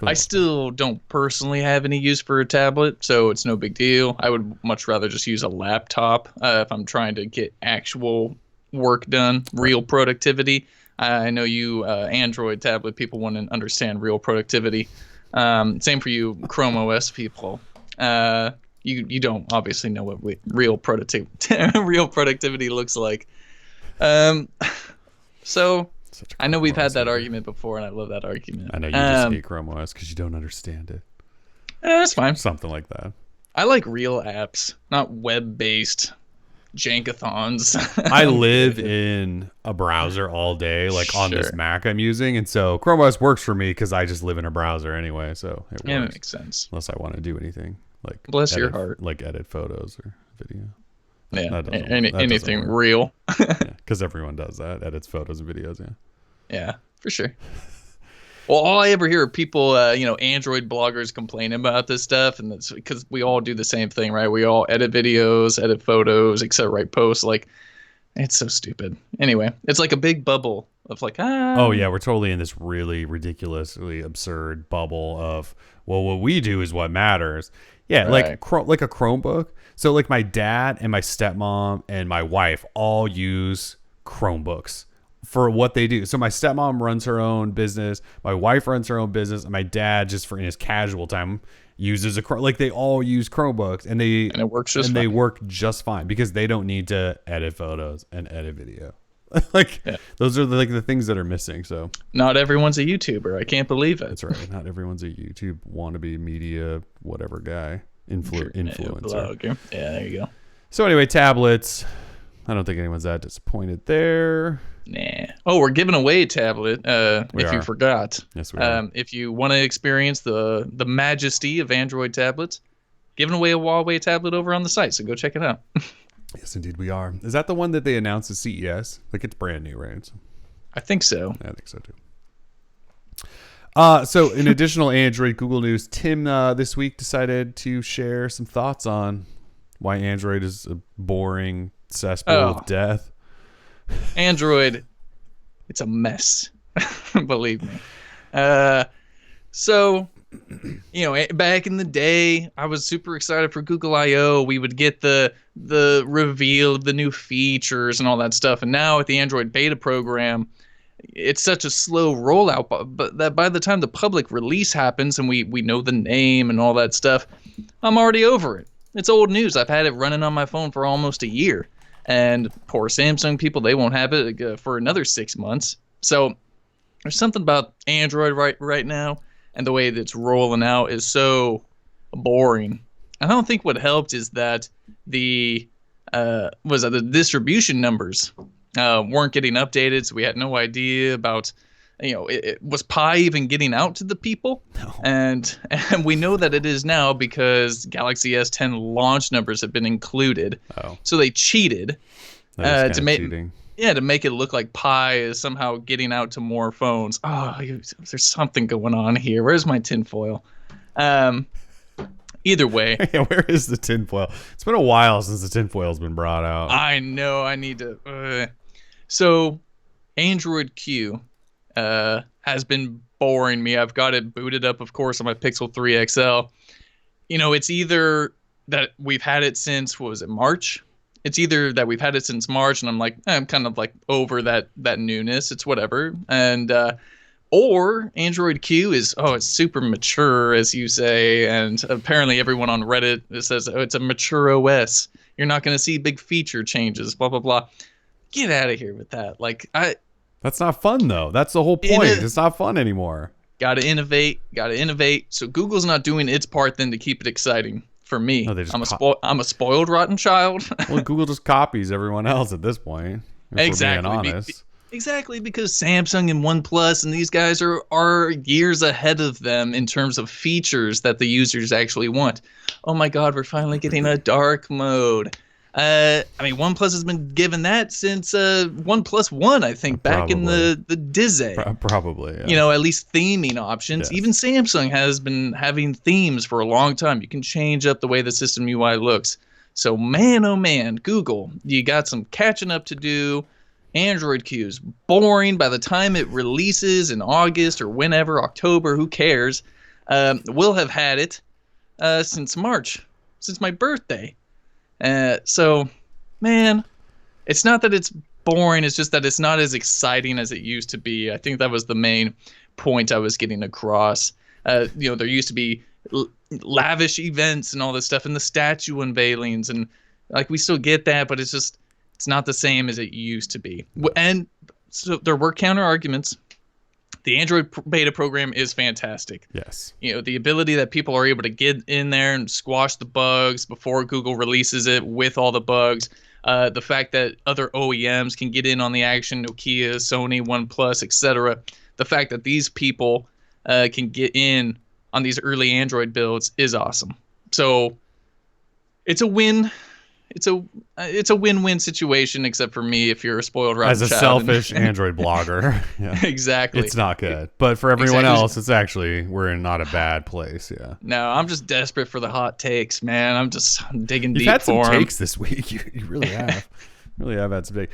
S2: I still don't personally have any use for a tablet, so it's no big deal. I would much rather just use a laptop if I'm trying to get actual work done, real productivity. I know you Android tablet people want to understand real productivity. Same for you Chrome OS people. You don't obviously know what real productivity looks like. So I know we've had that argument before, and I love that argument.
S1: I know you just hate Chrome OS because you don't understand it.
S2: That's fine.
S1: Something like that.
S2: I like real apps, not web-based jankathons.
S1: I live in a browser all day, like on this Mac I'm using, and so Chrome OS works for me because I just live in a browser anyway, so it works.
S2: Yeah, that makes sense.
S1: Unless I want to do anything like
S2: bless your heart,
S1: like edit photos or video.
S2: Yeah, anything real.
S1: Because everyone does that, edits photos and videos.
S2: Yeah, for sure. Well, all I ever hear are people, Android bloggers complaining about this stuff, and that's because we all do the same thing, right? We all edit videos, edit photos, etc., write posts. Like, it's so stupid. Anyway, it's like a big bubble of like,
S1: Oh yeah, we're totally in this really ridiculously absurd bubble of, well, what we do is what matters. Yeah, right. like a Chromebook. So like my dad and my stepmom and my wife all use Chromebooks for what they do. So my stepmom runs her own business, my wife runs her own business, and my dad just in his casual time uses they all use Chromebooks, and it works just fine. They work just fine because they don't need to edit photos and edit video. Those are the things that are missing. So
S2: not everyone's a YouTuber. I can't believe it.
S1: That's right. Not everyone's a YouTube wannabe media whatever guy influencer.
S2: Blogger. Yeah, there you go.
S1: So anyway, tablets. I don't think anyone's that disappointed there.
S2: Nah. Oh, we're giving away a tablet. You forgot.
S1: Yes, we are.
S2: If you want to experience the majesty of Android tablets, giving away a Huawei tablet over on the site. So go check it out.
S1: Yes, indeed, we are. Is that the one that they announced at CES? Like, it's brand new, right?
S2: I think so.
S1: I think so too. So in additional Android Google news, Tim this week decided to share some thoughts on why Android is a boring cesspool of death.
S2: Android, it's a mess. Believe me. So, back in the day, I was super excited for Google I/O. We would get the the reveal of the new features and all that stuff. And now with the Android beta program, it's such a slow rollout, but that by the time the public release happens and we know the name and all that stuff, I'm already over it. It's old news. I've had it running on my phone for almost a year. And poor Samsung people, they won't have it for another 6 months. So there's something about Android right now, and the way that it's rolling out is so boring. I don't think what helped is that the the distribution numbers weren't getting updated, so we had no idea about, was Pi even getting out to the people?
S1: No.
S2: And we know that it is now because Galaxy S10 launch numbers have been included.
S1: Oh.
S2: So they cheated
S1: To make cheating.
S2: Yeah, to make it look like Pi is somehow getting out to more phones. Oh, there's something going on here. Where's my tinfoil? Either way.
S1: Yeah, where is the tinfoil? It's been a while since the tinfoil's been brought out.
S2: I know. I need to. So, Android Q has been boring me. I've got it booted up, of course, on my Pixel 3 XL. It's either that we've had it since, what was it, March? It's either that we've had it since March, and I'm kind of like over that newness. It's whatever. And or Android Q is, it's super mature, as you say, and apparently everyone on Reddit says, it's a mature OS. You're not going to see big feature changes, blah, blah, blah. Get out of here with that.
S1: That's not fun, though. That's the whole point. It's not fun anymore.
S2: Gotta innovate. So Google's not doing its part then to keep it exciting for me.
S1: No,
S2: I'm a spoiled, rotten child.
S1: Well, Google just copies everyone else at this point.
S2: Exactly.
S1: Being honest.
S2: Exactly, because Samsung and OnePlus and these guys are years ahead of them in terms of features that the users actually want. Oh my God, we're finally getting a dark mode. OnePlus has been given that since OnePlus One, I think, back in the Dizzy.
S1: Probably, yeah.
S2: At least theming options. Yes. Even Samsung has been having themes for a long time. You can change up the way the system UI looks. So, man, oh man, Google, you got some catching up to do. Android Q's boring. By the time it releases in August or whenever, October, who cares? We'll have had it since March, since my birthday. So, man, it's not that it's boring. It's just that it's not as exciting as it used to be. I think that was the main point I was getting across. There used to be lavish events and all this stuff, and the statue unveilings, and we still get that, but it's not the same as it used to be. And so there were counter arguments. The Android beta program is fantastic.
S1: Yes.
S2: The ability that people are able to get in there and squash the bugs before Google releases it with all the bugs. The fact that other OEMs can get in on the action, Nokia, Sony, OnePlus, etc. The fact that these people can get in on these early Android builds is awesome. So it's a win. It's a win-win situation, except for me if you're a spoiled rotten child.
S1: As a selfish Android blogger. Yeah.
S2: Exactly.
S1: It's not good. But for everyone else, it's actually, we're in not a bad place, yeah.
S2: No, I'm just desperate for the hot takes, man. I'm digging deep for them.
S1: You've had some takes this week. You really have. Really have had some big.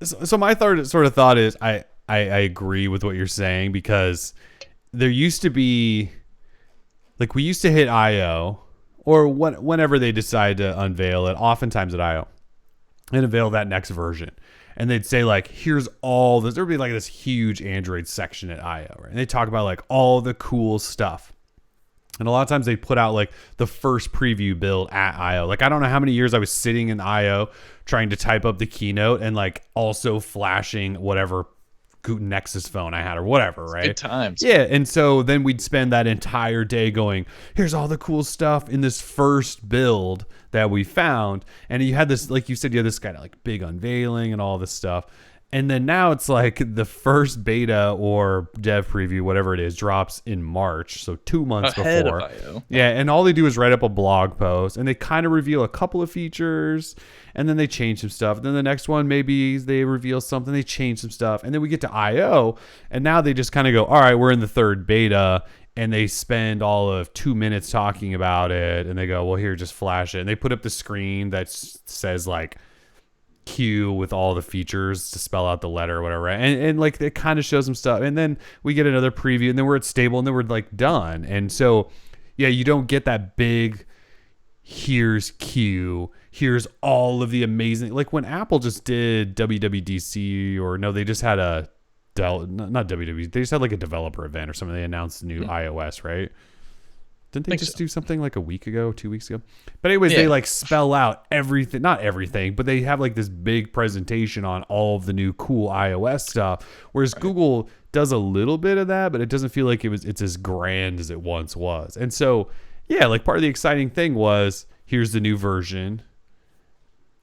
S1: So my third sort of thought is I agree with what you're saying, because there used to be, we used to hit I.O., or whenever they decide to unveil it, oftentimes at I.O., and unveil that next version. And they'd say, here's all this. There would be this huge Android section at I.O., right? And they talk about all the cool stuff. And a lot of times they put out the first preview build at I.O. I don't know how many years I was sitting in I.O. trying to type up the keynote and also flashing whatever Nexus phone I had or whatever, right?
S2: Good times.
S1: Yeah, and so then we'd spend that entire day going, here's all the cool stuff in this first build that we found. And you had this, like you said, you had this kind of big unveiling and all this stuff. And then now it's the first beta or dev preview, whatever it is, drops in March. So 2 months
S2: ahead
S1: before.
S2: Of I.O.
S1: Yeah, and all they do is write up a blog post, and they kind of reveal a couple of features, and then they change some stuff. And then the next one, maybe they reveal something, they change some stuff. And then we get to I.O., and now they just kind of go, all right, we're in the third beta, and they spend all of 2 minutes talking about it, and they go, well, here, just flash it. And they put up the screen that says Q with all the features to spell out the letter or whatever, and it kind of shows them stuff, and then we get another preview, and then we're at stable, and then we're done. And so yeah, you don't get that big here's Q, here's all of the amazing, like when Apple just did WWDC, or no, they just had not WWDC, they just had like a developer event or something. They announced the new iOS, right? Didn't they just do something like a week ago, 2 weeks ago? But anyways, they like spell out everything, not everything, but they have like this big presentation on all of the new cool iOS stuff. Whereas Google does a little bit of that, but it doesn't feel like it's as grand as it once was. And so, yeah, like part of the exciting thing was, here's the new version.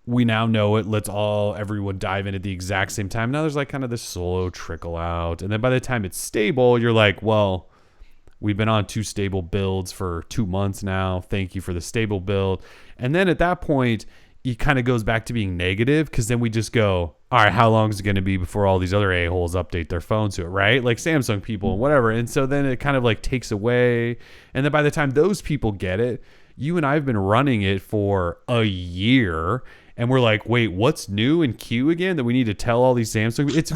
S1: We now know it. Let's everyone dive in at the exact same time. Now there's like kind of this slow trickle out. And then by the time it's stable, you're like, well, we've been on 2 stable builds for 2 months now. Thank you for the stable build. And then at that point, it kind of goes back to being negative, because then we just go, all right, how long is it going to be before all these other a-holes update their phones to it, right? Like Samsung people and whatever. And so then it kind of like takes away. And then by the time those people get it, you and I have been running it for a year. And we're like, wait, what's new in Q again that we need to tell all these Samsung? It's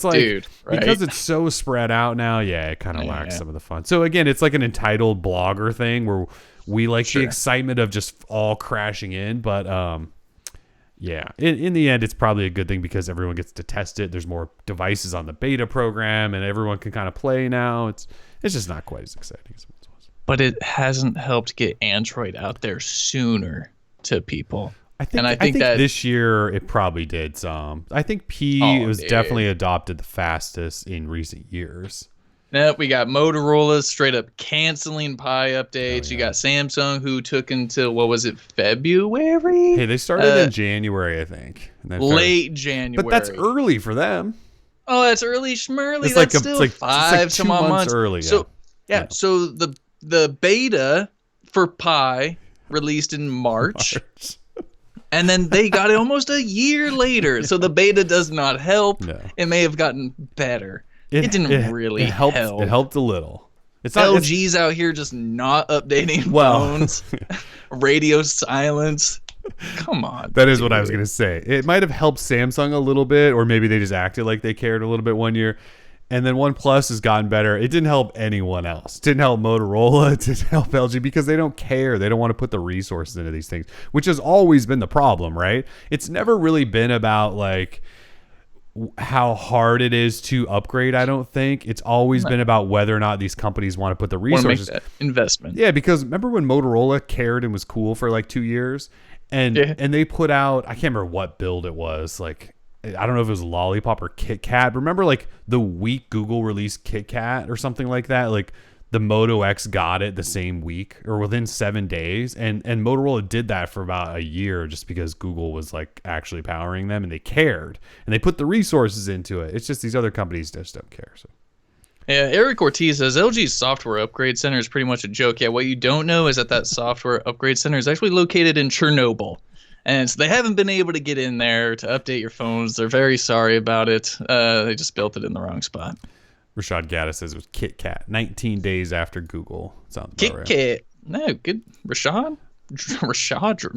S1: like, dude, right? Because it's so spread out now. Yeah, it kind of lacks some of the fun. So again, it's like an entitled blogger thing where we like the excitement of just all crashing in. But yeah, in the end, it's probably a good thing because everyone gets to test it. There's more devices on the beta program, and everyone can kind of play now. It's just not quite as exciting as it was.
S2: But it hasn't helped get Android out there sooner to people.
S1: I think that this year it probably did some. I think it was definitely adopted the fastest in recent years.
S2: Nope, we got Motorola straight up canceling Pi updates. You got Samsung, who took until, what was it, February?
S1: Hey, they started in January, I think.
S2: Late January.
S1: But that's early for them.
S2: Oh, that's early schmerly. That's like still 5
S1: 2 months early.
S2: So so the beta for Pi released in March. And then they got it almost a year later. So the beta does not help. No. It may have gotten better. It didn't really help.
S1: It helped a little.
S2: LG's out here just not updating phones. Radio silence. Come on.
S1: That is what I was going to say. It might have helped Samsung a little bit, or maybe they just acted like they cared a little bit one year. And then OnePlus has gotten better. It didn't help anyone else. It didn't help Motorola. It didn't help LG because they don't care. They don't want to put the resources into these things, which has always been the problem, right? It's never really been about like how hard it is to upgrade, I don't think. It's always been about whether or not these companies want to put the resources.
S2: Want to make that investment.
S1: Yeah, because remember when Motorola cared and was cool for like 2 years? And they put out, I can't remember what build it was, like, I don't know if it was Lollipop or Kit Kat. Remember like the week Google released Kit Kat or something like that? Like the Moto X got it the same week or within 7 days. And Motorola did that for about a year just because Google was like actually powering them and they cared and they put the resources into it. It's just these other companies just don't care. So.
S2: Yeah, Eric Ortiz says LG's software upgrade center is pretty much a joke. Yeah, what you don't know is that software upgrade center is actually located in Chernobyl. And so they haven't been able to get in there to update your phones. They're very sorry about it. They just built it in the wrong spot.
S1: Rashad Gaddis says it was Kit Kat. 19 days after Google. Sounds about
S2: Kit
S1: right.
S2: Kat. No, good. Rashad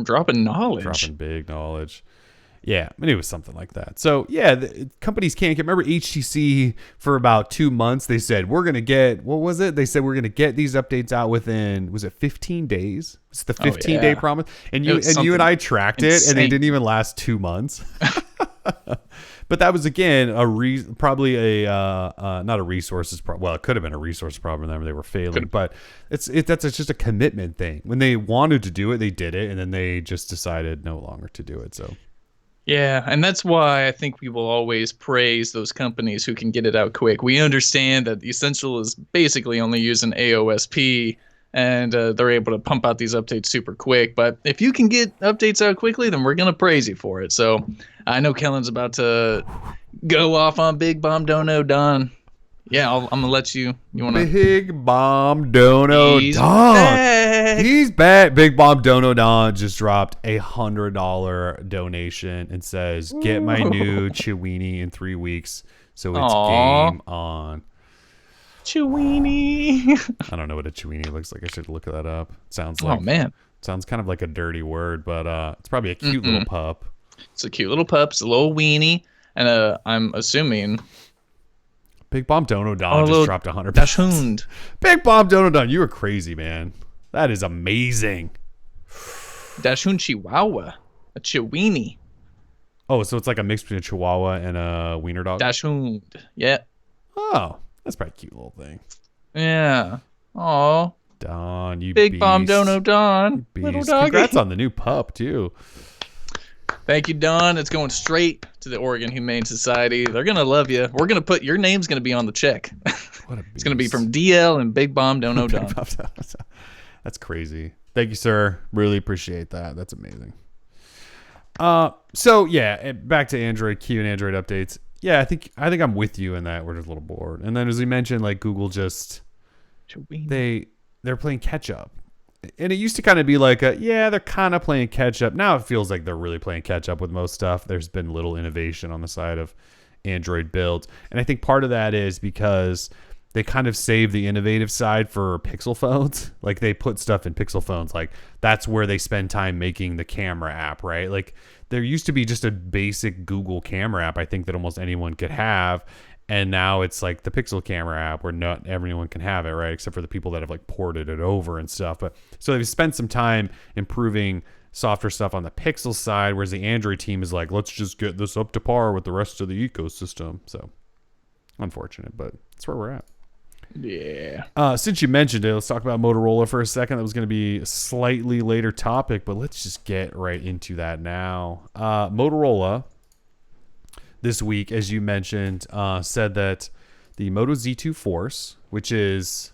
S2: dropping knowledge.
S1: Dropping big knowledge. Yeah, I mean, it was something like that. So, yeah, the companies can't get... Remember HTC for about 2 months, they said, we're going to get... What was it? They said, we're going to get these updates out within... Was it 15 days? Was it the 15-day promise? And you and I tracked it, and they didn't even last 2 months. But that was, again, probably not a resources problem. Well, it could have been a resource problem. They were failing. But that's just a commitment thing. When they wanted to do it, they did it, and then they just decided no longer to do it. So...
S2: Yeah, and that's why I think we will always praise those companies who can get it out quick. We understand that Essential is basically only using AOSP, and they're able to pump out these updates super quick. But if you can get updates out quickly, then we're going to praise you for it. So I know Kellen's about to go off on Big Bomb Dono Don. Yeah, I'm going to let you. You want to?
S1: Big Bomb Dono Don. He's back. Big Bomb Dono Don just dropped $100 donation and says, get my new Chewini in 3 weeks. So it's game on.
S2: Chewini.
S1: I don't know what a Chewini looks like. I should look that up. Sounds like, sounds kind of like a dirty word, but it's probably a cute little pup.
S2: It's a cute little pup. It's a little weenie. And I'm assuming...
S1: Big Bomb Dono Don just dropped $100. Big Bomb Dono Don, you were crazy, man. That is amazing.
S2: Dachshund Chihuahua. A Chiweenie.
S1: Oh, so it's like a mix between a Chihuahua and a wiener dog?
S2: Dachshund. Yeah.
S1: Oh, that's probably a cute little thing.
S2: Yeah. Aw.
S1: Don, you
S2: Big
S1: beast.
S2: Bomb Dono Don. Little
S1: Beast.
S2: doggy.
S1: Congrats on the new pup, too.
S2: Thank you, Don. It's going straight to the Oregon Humane Society. They're going to love you. We're going to put your name's going to be on the check.
S1: What a beast.
S2: It's going to be from DL and Big Bomb Dono Don.
S1: That's crazy. Thank you, sir. Really appreciate that. That's amazing. So yeah, back to Android Q and Android updates. Yeah, I think I'm with you in that. We're just a little bored. And then as we mentioned, like Google just they're playing catch up. And it used to kind of be like they're kind of playing catch up. Now it feels like they're really playing catch up with most stuff. There's been little innovation on the side of Android builds. And I think part of that is because they kind of save the innovative side for Pixel phones. Like they put stuff in Pixel phones. Like that's where they spend time making the camera app, right? Like there used to be just a basic Google camera app, I think, that almost anyone could have. And now it's like the Pixel camera app where not everyone can have it, right? Except for the people that have like ported it over and stuff. But so they've spent some time improving software stuff on the Pixel side, whereas the Android team is like, let's just get this up to par with the rest of the ecosystem. So unfortunate, but that's where we're at.
S2: Yeah.
S1: Since you mentioned it, let's talk about Motorola for a second. That was going to be a slightly later topic, but let's just get right into that now. Motorola this week, as you mentioned, said that the Moto Z2 Force, which is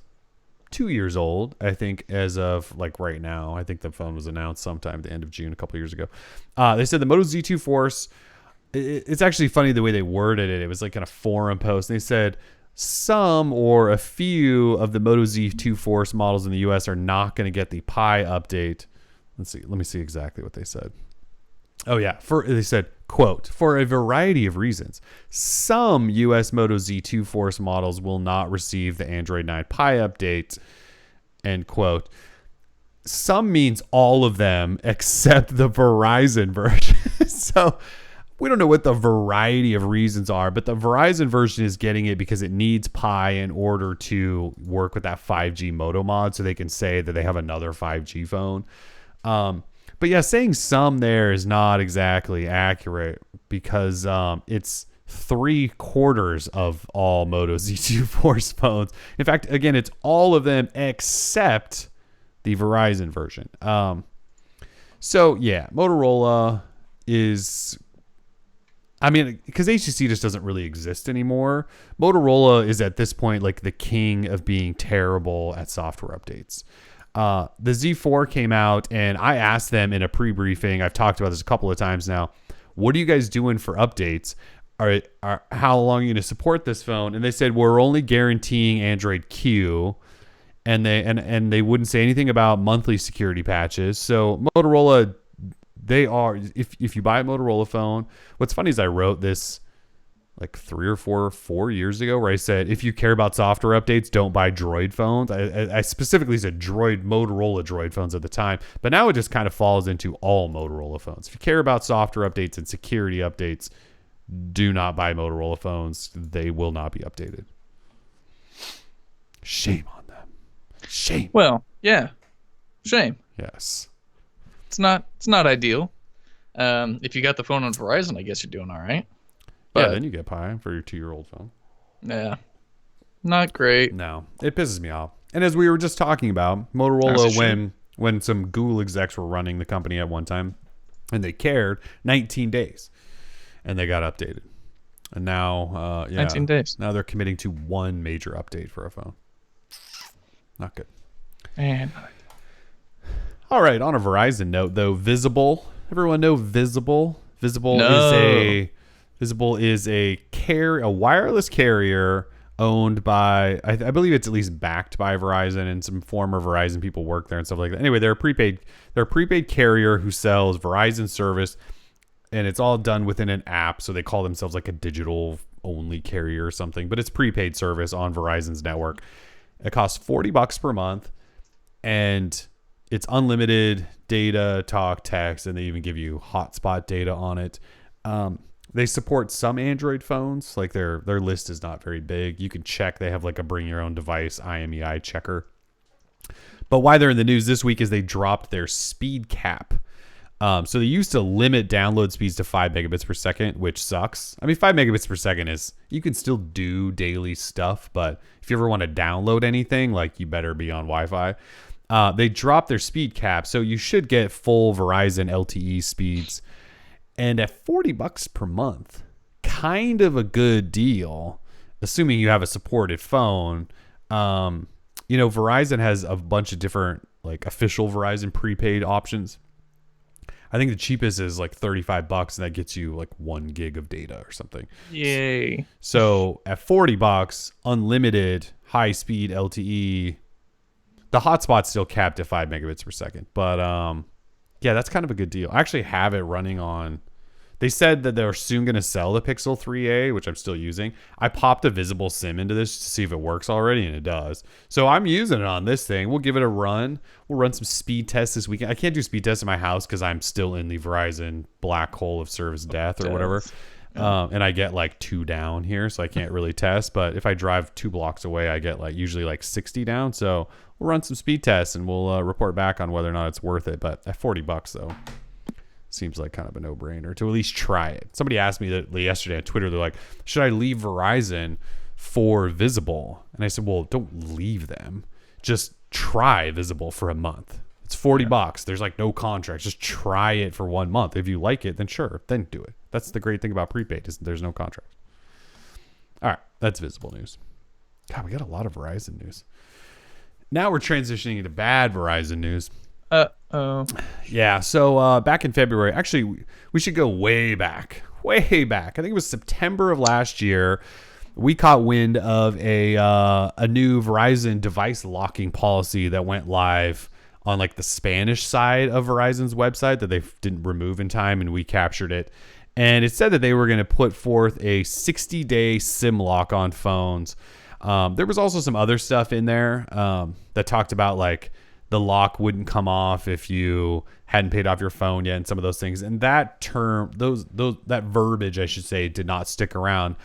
S1: 2 years old, I think, as of like right now. I think the phone was announced sometime at the end of June, a couple years ago. They said the Moto Z2 Force, it's actually funny the way they worded it. It was like in a forum post. And they said some or a few of the Moto Z2 Force models in the US are not going to get the Pi update. Let's see. Let me see exactly what they said. Oh, yeah. They said, quote, for a variety of reasons, some US Moto Z2 Force models will not receive the Android 9 Pi update, end quote. Some means all of them except the Verizon version. So we don't know what the variety of reasons are, but the Verizon version is getting it because it needs Pi in order to work with that 5G Moto mod so they can say that they have another 5G phone. But yeah, saying some there is not exactly accurate because it's 3/4 of all Moto Z2 Force phones. In fact, again, it's all of them except the Verizon version. So yeah, Motorola is... I mean, because HTC just doesn't really exist anymore. Motorola is at this point like the king of being terrible at software updates. The Z4 came out, and I asked them in a pre-briefing. I've talked about this a couple of times now. What are you guys doing for updates? How long are you going to support this phone? And they said we're only guaranteeing Android Q, and they wouldn't say anything about monthly security patches. So Motorola, they are, if you buy a Motorola phone, what's funny is I wrote this like 4 years ago where I said, if you care about software updates, don't buy Droid phones. I specifically said Motorola Droid phones at the time, but now it just kind of falls into all Motorola phones. If you care about software updates and security updates, do not buy Motorola phones. They will not be updated. Shame on them. Shame.
S2: Well, yeah. Shame.
S1: Yes.
S2: It's not ideal. If you got the phone on Verizon, I guess you're doing all right.
S1: But, yeah, then you get Pi for your 2-year-old phone.
S2: Yeah. Not great.
S1: No. It pisses me off. And as we were just talking about, Motorola, when some Google execs were running the company at one time, and they cared, 19 days. And they got updated. And now,
S2: 19 days.
S1: Now they're committing to one major update for a phone. Not good.
S2: Man.
S1: All right. On a Verizon note, though, Visible. Everyone know Visible? Visible is a wireless carrier owned by, I believe it's at least backed by Verizon, and some former Verizon people work there and stuff like that. Anyway, they're a prepaid carrier who sells Verizon service, and it's all done within an app. So they call themselves like a digital only carrier or something, but it's prepaid service on Verizon's network. It costs $40 per month, and it's unlimited data, talk, text, and they even give you hotspot data on it. They support some Android phones. Like their list is not very big. You can check. They have like a bring your own device IMEI checker. But why they're in the news this week is they dropped their speed cap. So they used to limit download speeds to 5 megabits per second, which sucks. I mean, 5 megabits per second is, you can still do daily stuff, but if you ever want to download anything, like, you better be on Wi-Fi. They dropped their speed cap, so you should get full Verizon LTE speeds. And at $40 per month, kind of a good deal, assuming you have a supported phone. Verizon has a bunch of different, like, official Verizon prepaid options. I think the cheapest is like $35, and that gets you like 1 gig of data or something.
S2: Yay.
S1: So at $40, unlimited high speed LTE, the hotspot's still capped at 5 megabits per second. But yeah, that's kind of a good deal. I actually have it running on. They said that they're soon going to sell the Pixel 3a, which I'm still using. I popped a visible SIM into this to see if it works already, and it does. So I'm using it on this thing. We'll give it a run. We'll run some speed tests this weekend. I can't do speed tests in my house because I'm still in the Verizon black hole of service death or whatever. And I get like 2 down here, so I can't really test. But if I drive 2 blocks away, I get like usually like 60 down. So we'll run some speed tests, and we'll report back on whether or not it's worth it. But at $40 though, seems like kind of a no-brainer to at least try it. Somebody asked me that yesterday on Twitter. They're like, should I leave Verizon for Visible? And I said, well, don't leave them. Just try Visible for a month. It's $40. There's like no contract. Just try it for 1 month. If you like it, then sure, then do it. That's the great thing about prepaid, is there's no contract. All right, that's Visible news. God, we got a lot of Verizon news. Now we're transitioning into bad Verizon news. Yeah, so back in February, actually, we should go way back. I think it was September of last year. We caught wind of a new Verizon device locking policy that went live on like the Spanish side of Verizon's website that they didn't remove in time, and we captured it. And it said that they were going to put forth a 60-day SIM lock on phones. There was also some other stuff in there that talked about like the lock wouldn't come off if you hadn't paid off your phone yet, and some of those things. And that term, that verbiage, I should say, did not stick around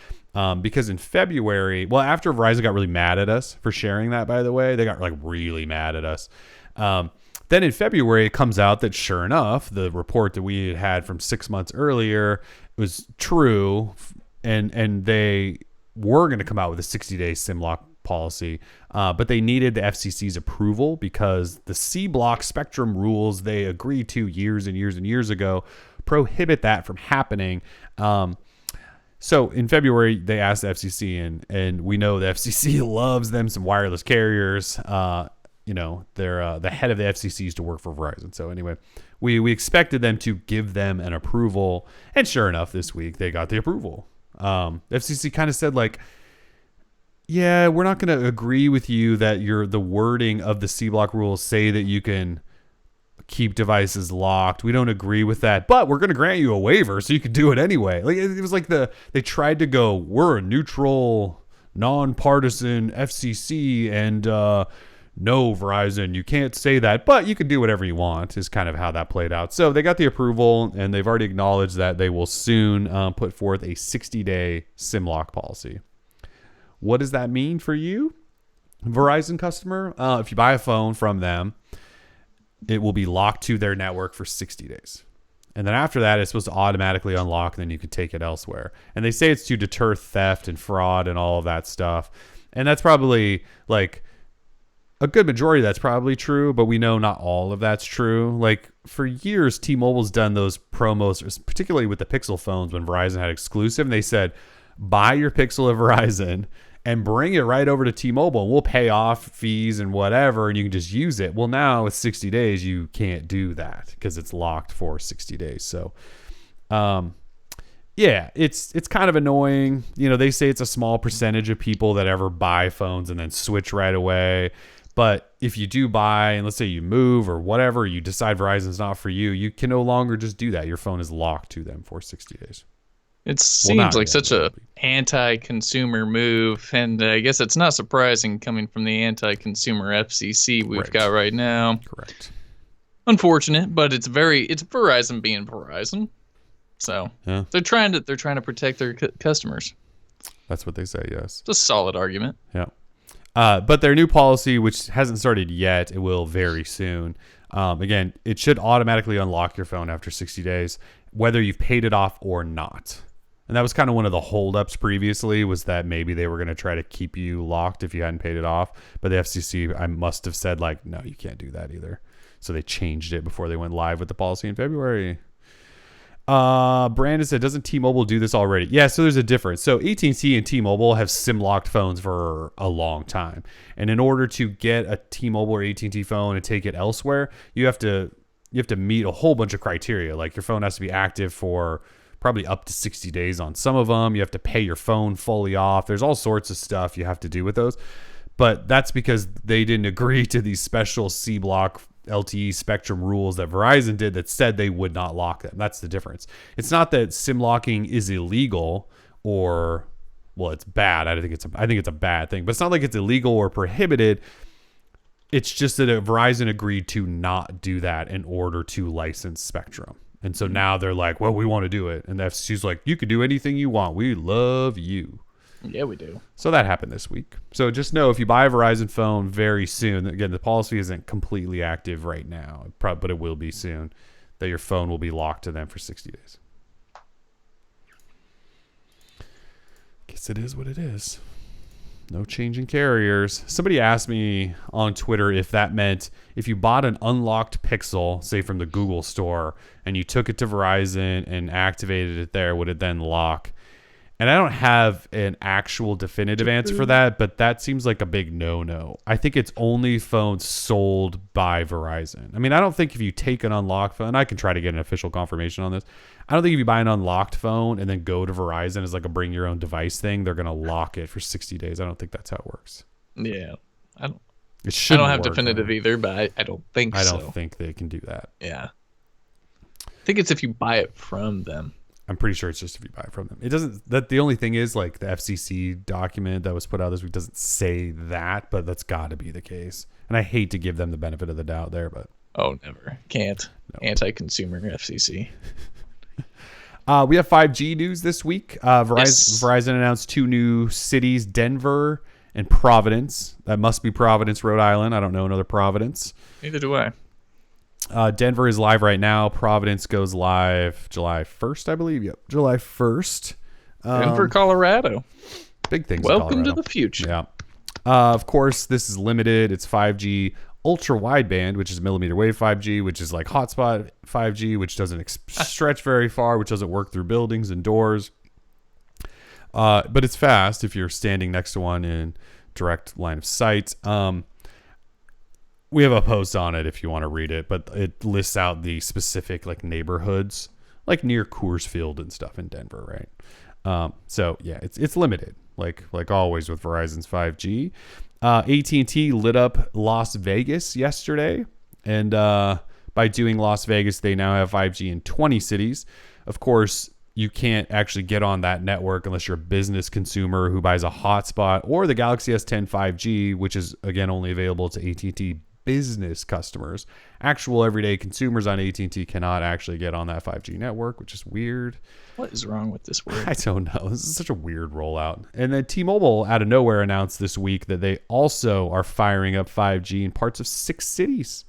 S1: because in February, well, after Verizon got really mad at us for sharing that, by the way, they got like really mad at us. Then in February, it comes out that sure enough, the report that we had from 6 months earlier was true, and they were going to come out with a 60-day SIM lock policy, but they needed the FCC's approval because the C block spectrum rules they agreed to years and years and years ago prohibit that from happening. So in February, they asked the FCC, and we know the FCC loves them some wireless carriers. They're the head of the FCC used to work for Verizon. So anyway, we expected them to give them an approval, and sure enough, this week they got the approval. The FCC kind of said like, yeah, we're not going to agree with you that the wording of the C block rules say that you can keep devices locked. We don't agree with that, but we're going to grant you a waiver so you can do it anyway. Like it was like they tried to go, we're a neutral, nonpartisan FCC, and no, Verizon, you can't say that, but you can do whatever you want, is kind of how that played out. So they got the approval, and they've already acknowledged that they will soon put forth a 60-day SIM lock policy. What does that mean for you, Verizon customer? If you buy a phone from them, it will be locked to their network for 60 days. And then after that, it's supposed to automatically unlock, and then you can take it elsewhere. And they say it's to deter theft and fraud and all of that stuff. And that's probably like a good majority of that's probably true, but we know not all of that's true. Like for years, T-Mobile's done those promos, particularly with the Pixel phones when Verizon had exclusive, and they said, buy your Pixel at Verizon and bring it right over to T-Mobile, and we'll pay off fees and whatever, and you can just use it. Well, now with 60 days, you can't do that because it's locked for 60 days. So, yeah, it's kind of annoying. They say it's a small percentage of people that ever buy phones and then switch right away. But if you do buy, and let's say you move or whatever, you decide Verizon's not for you, you can no longer just do that. Your phone is locked to them for 60 days.
S2: It seems like such a anti-consumer move, and I guess it's not surprising coming from the anti-consumer FCC we've got right now.
S1: Correct.
S2: Unfortunate, but it's Verizon being Verizon. So
S1: yeah.
S2: they're trying to protect their customers.
S1: That's what they say, yes.
S2: It's a solid argument.
S1: Yeah. But their new policy, which hasn't started yet, it will very soon. Again, it should automatically unlock your phone after 60 days, whether you've paid it off or not. And that was kind of one of the holdups previously, was that maybe they were going to try to keep you locked if you hadn't paid it off. But the FCC, I must have said, like, no, you can't do that either. So they changed it before they went live with the policy in February. Brandon said, doesn't T-Mobile do this already? Yeah, so there's a difference. So AT&T and T-Mobile have SIM-locked phones for a long time. And in order to get a T-Mobile or AT&T phone and take it elsewhere, you have to meet a whole bunch of criteria. Like your phone has to be active for probably up to 60 days on some of them. You have to pay your phone fully off. There's all sorts of stuff you have to do with those. But that's because they didn't agree to these special C-block LTE spectrum rules that Verizon did that said they would not lock them. That's the difference. It's not that SIM locking is illegal or, well, it's bad. I think it's a bad thing, but it's not like it's illegal or prohibited. It's just that Verizon agreed to not do that in order to license spectrum. And so now they're like, well, we want to do it. And the FCC's like, you can do anything you want. We love you.
S2: Yeah, we do.
S1: So that happened this week. So just know if you buy a Verizon phone very soon, again, the policy isn't completely active right now, but it will be soon, that your phone will be locked to them for 60 days. Guess it is what it is. No changing carriers. Somebody asked me on Twitter if that meant if you bought an unlocked Pixel, say from the Google store, and you took it to Verizon and activated it there, would it then lock? And I don't have an actual definitive answer for that, but that seems like a big no-no. I think it's only phones sold by Verizon. I mean, I don't think if you take an unlocked phone, and I can try to get an official confirmation on this. I don't think if you buy an unlocked phone and then go to Verizon as like a bring your own device thing, they're going to lock it for 60 days. I don't think that's how it works.
S2: Yeah. I don't have
S1: work,
S2: definitive either, but I don't think so.
S1: I don't think they can do that.
S2: Yeah. I think it's if you buy it from them.
S1: I'm pretty sure it's just if you buy it from them. It doesn't. That the only thing is like the FCC document that was put out this week doesn't say that, but that's got to be the case. And I hate to give them the benefit of the doubt there, but
S2: never can't. No. Anti-consumer FCC.
S1: We have 5G news this week. Verizon announced 2 new cities, Denver and Providence. That must be Providence, Rhode Island. I don't know another Providence.
S2: Neither do I.
S1: Denver is live right now. Providence goes live July 1st, I believe. Yep, July 1st.
S2: Denver, Colorado.
S1: Big things.
S2: Welcome to the future.
S1: Yeah. Of course, this is limited. It's 5G ultra wideband, which is millimeter wave 5G, which is like hotspot 5G, which doesn't stretch very far, which doesn't work through buildings and doors. But it's fast if you're standing next to one in direct line of sight. We have a post on it if you want to read it, but it lists out the specific like neighborhoods, like near Coors Field and stuff in Denver, right? So yeah, it's limited, like always with Verizon's 5G. AT&T lit up Las Vegas yesterday, and by doing Las Vegas, they now have 5G in 20 cities. Of course, you can't actually get on that network unless you're a business consumer who buys a hotspot or the Galaxy S10 5G, which is again only available to AT&T business customers. Actual everyday consumers on AT&T cannot actually get on that 5G network, which is weird.
S2: What is wrong with this word?
S1: I don't know. This is such a weird rollout. And then T-Mobile out of nowhere announced this week that they also are firing up 5G in parts of 6 cities.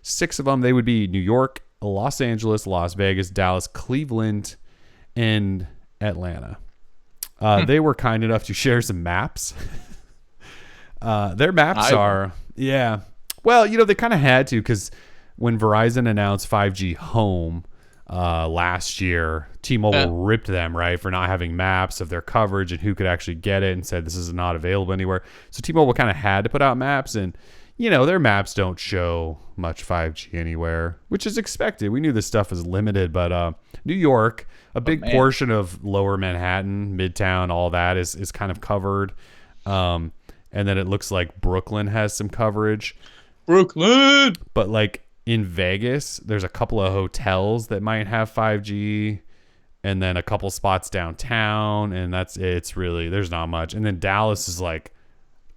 S1: 6 of them, they would be New York, Los Angeles, Las Vegas, Dallas, Cleveland, and Atlanta. They were kind enough to share some maps. Their maps are, yeah. Well, they kind of had to, because when Verizon announced 5G Home last year, T-Mobile ripped them, right, for not having maps of their coverage and who could actually get it, and said this is not available anywhere. So T-Mobile kind of had to put out maps, and their maps don't show much 5G anywhere, which is expected. We knew this stuff was limited, but New York, a big portion of lower Manhattan, Midtown, all that is kind of covered. And then it looks like Brooklyn has some coverage.
S2: Brooklyn!
S1: But like in Vegas, there's a couple of hotels that might have 5G, and then a couple spots downtown, and it's really, there's not much. And then Dallas is like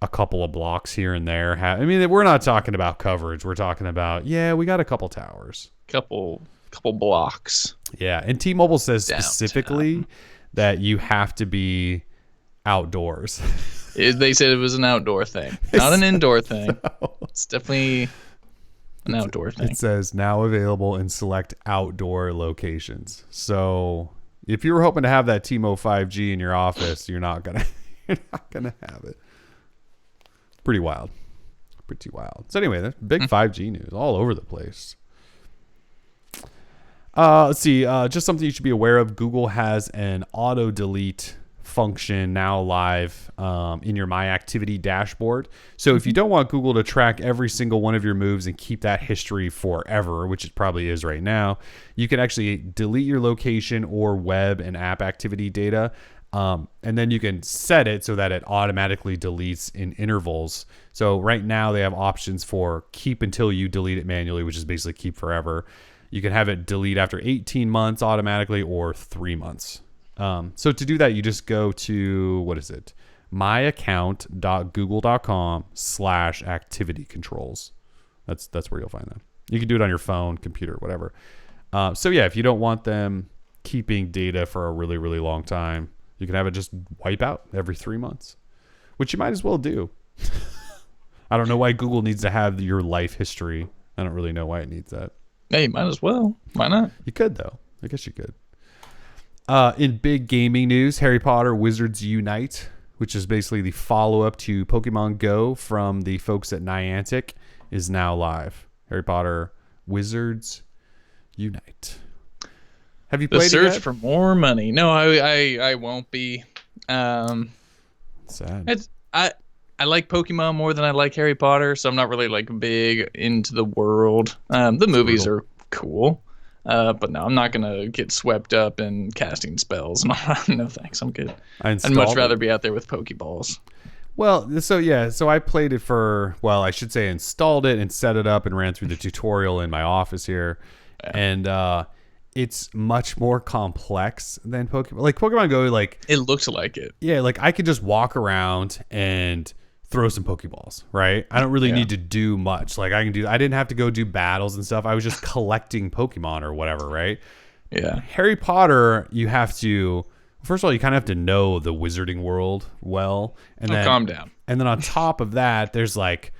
S1: a couple of blocks here and there. I mean, we're not talking about coverage. We're talking about, we got a couple towers.
S2: Couple blocks.
S1: Yeah, and T-Mobile says specifically that you have to be outdoors.
S2: They said it was an outdoor thing, not an indoor thing.
S1: So,
S2: It's definitely an outdoor thing.
S1: it says now available in select outdoor locations. So if you were hoping to have that T-Mo 5G in your office, you're not gonna have it. Pretty wild. So anyway, that's big 5G news all over the place. Let's see. Just something you should be aware of. Google has an auto delete function now live in your My Activity dashboard. So if you don't want Google to track every single one of your moves and keep that history forever, which it probably is right now, you can actually delete your location or web and app activity data. And then you can set it so that it automatically deletes in intervals. So right now they have options for keep until you delete it manually, which is basically keep forever. You can have it delete after 18 months automatically or 3 months. So to do that, you just go to, what is it? myaccount.google.com/activity controls. That's where you'll find them. You can do it on your phone, computer, whatever. So yeah, if you don't want them keeping data for a really, really long time, you can have it just wipe out every 3 months, which you might as well do. I don't know why Google needs to have your life history. I don't really know why it needs that.
S2: Hey, might as well. Why not?
S1: You could, though. I guess you could. In big gaming news, Harry Potter Wizards Unite, which is basically the follow-up to Pokemon Go from the folks at Niantic, is now live. Harry Potter Wizards Unite. Have you played
S2: The
S1: it
S2: search
S1: yet?
S2: for more money. No, I won't be.
S1: Sad.
S2: I like Pokemon more than I like Harry Potter, so I'm not really like big into the world. The movies are cool, but no, I'm not gonna get swept up in casting spells. No thanks, I'm good. I'd much rather be out there with Pokeballs.
S1: Well, so I played it for, well, I should say installed it and set it up and ran through the tutorial in my office here. Yeah. And it's much more complex than Pokemon. Like Pokemon Go, like
S2: it looks like it.
S1: Yeah, like I could just walk around and throw some Pokeballs, right? I don't really need to do much. Like I didn't have to go do battles and stuff. I was just collecting Pokemon or whatever, right?
S2: Yeah.
S1: Harry Potter, you have to, first of all, you kind of have to know the wizarding world well. And then
S2: calm down.
S1: And then on top of that, there's like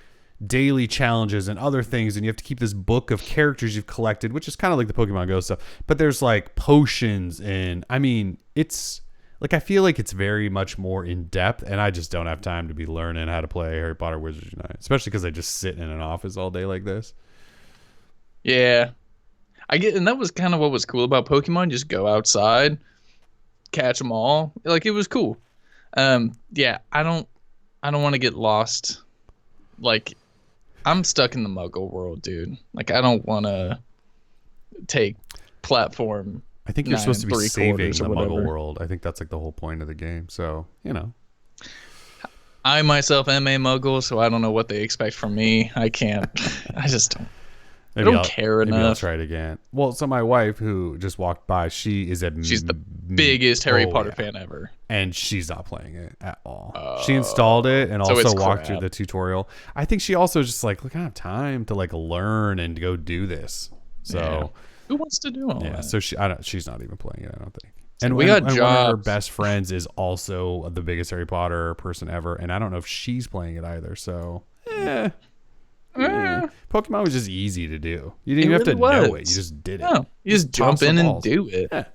S1: daily challenges and other things, and you have to keep this book of characters you've collected, which is kind of like the Pokemon Go stuff. But there's like potions, and I mean, it's like I feel like it's very much more in depth, and I just don't have time to be learning how to play Harry Potter Wizards Unite, especially because I just sit in an office all day like this.
S2: Yeah, I get, and that was kind of what was cool about Pokemon. Just go outside, catch them all. Like it was cool. Yeah, I don't want to get lost. Like I'm stuck in the Muggle world, dude. Like I don't want to take platform.
S1: I think you're supposed to be saving the Muggle world. I think that's like the whole point of the game. So, you know.
S2: I myself am a Muggle, so I don't know what they expect from me. I can't. I just don't. I don't care enough.
S1: Maybe I'll try it again. Well, so my wife, who just walked by, she's the
S2: biggest Harry Potter fan ever.
S1: And she's not playing it at all. She installed it and also walked through the tutorial. I think she also just like, look, I don't have time to like learn and go do this. So...
S2: Yeah. Who wants to do all that?
S1: Yeah, so she's not even playing it, I don't think.
S2: So
S1: and
S2: we got
S1: one
S2: jobs.
S1: of her best friends is also the biggest Harry Potter person ever, and I don't know if she's playing it either. So, Pokemon was just easy to do. You didn't even have to know it; you just did it.
S2: No, you just jump in and do it.
S1: Yeah.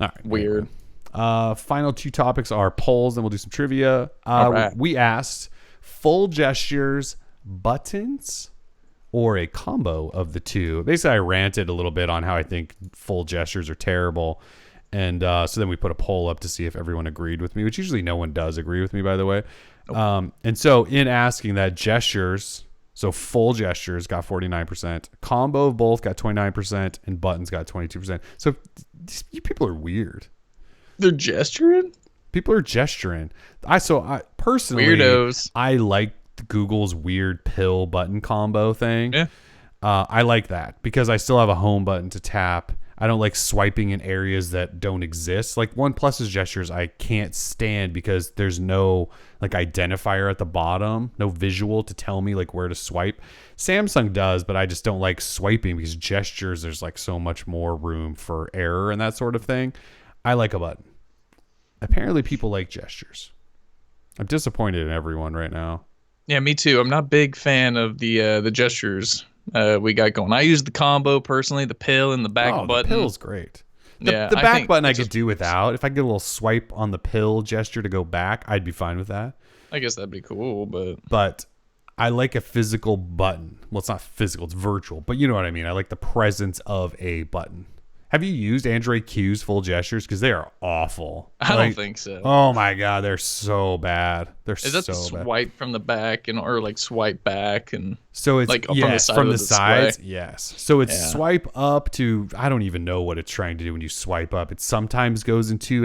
S1: All right.
S2: Weird.
S1: Final two topics are polls, then we'll do some trivia.
S2: Right.
S1: We asked full gestures, buttons, or a combo of the two. Basically, I ranted a little bit on how I think full gestures are terrible. And so then we put a poll up to see if everyone agreed with me, which usually no one does agree with me, by the way. Nope. And so in asking that, gestures, so full gestures got 49%, combo of both got 29%, and buttons got 22%. So you people are weird.
S2: They're gesturing?
S1: People are gesturing. I personally,
S2: weirdos.
S1: I like Google's weird pill button combo thing.
S2: Yeah.
S1: I like that because I still have a home button to tap. I don't like swiping in areas that don't exist. Like OnePlus's gestures, I can't stand because there's no like identifier at the bottom, no visual to tell me like where to swipe. Samsung does, but I just don't like swiping because gestures, there's like so much more room for error and that sort of thing. I like a button. Apparently people like gestures. I'm disappointed in everyone right now.
S2: Yeah, me too. I'm not a big fan of the gestures we got going. I use the combo personally, the pill and the back
S1: Oh, the
S2: button.
S1: pill's great.
S2: Yeah,
S1: The
S2: I
S1: back
S2: think
S1: button I
S2: it's
S1: could
S2: just
S1: do
S2: works.
S1: without. If I get a little swipe on the pill gesture to go back, I'd be fine with that.
S2: I guess that'd be cool, but
S1: But I like a physical button. Well, it's not physical, it's virtual, but you know what I mean. I like the presence of a button. Have you used Android Q's full gestures? Because they are awful.
S2: I don't think so.
S1: Oh my God, they're so bad. They're
S2: Is that the
S1: so bad.
S2: swipe from the back and or like swipe back and
S1: So it's
S2: like
S1: yes,
S2: from
S1: from
S2: the
S1: the
S2: side of the
S1: sides, yes. So it's
S2: Yeah.
S1: swipe up to, I don't even know what it's trying to do when you swipe up. It sometimes goes into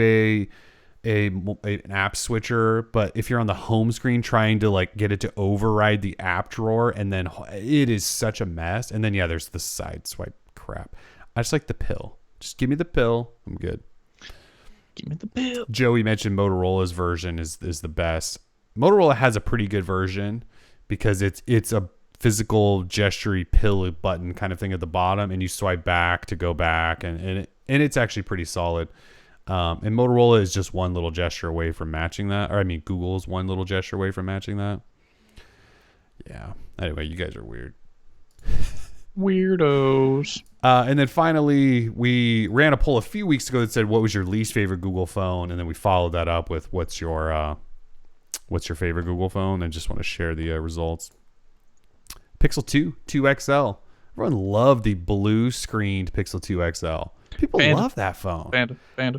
S1: an app switcher, but if you're on the home screen trying to like get it to override the app drawer, and then it is such a mess. And then yeah, there's the side swipe crap. I just like the pill. Just give me the pill. I'm good.
S2: Give me the pill.
S1: Joey mentioned Motorola's version is the best. Motorola has a pretty good version because it's a physical gestury pill button kind of thing at the bottom, and you swipe back to go back, and it's actually pretty solid. And Motorola is just one little gesture away from matching that. Or I mean, Google's one little gesture away from matching that. Yeah. Anyway, you guys are weird.
S2: Weirdos.
S1: And then finally, we ran a poll a few weeks ago that said, "What was your least favorite Google phone?" And then we followed that up with, "What's your favorite Google phone?" And just want to share the results. Pixel 2 XL. Everyone loved the blue screened Pixel 2 XL. People love that phone.
S2: Panda.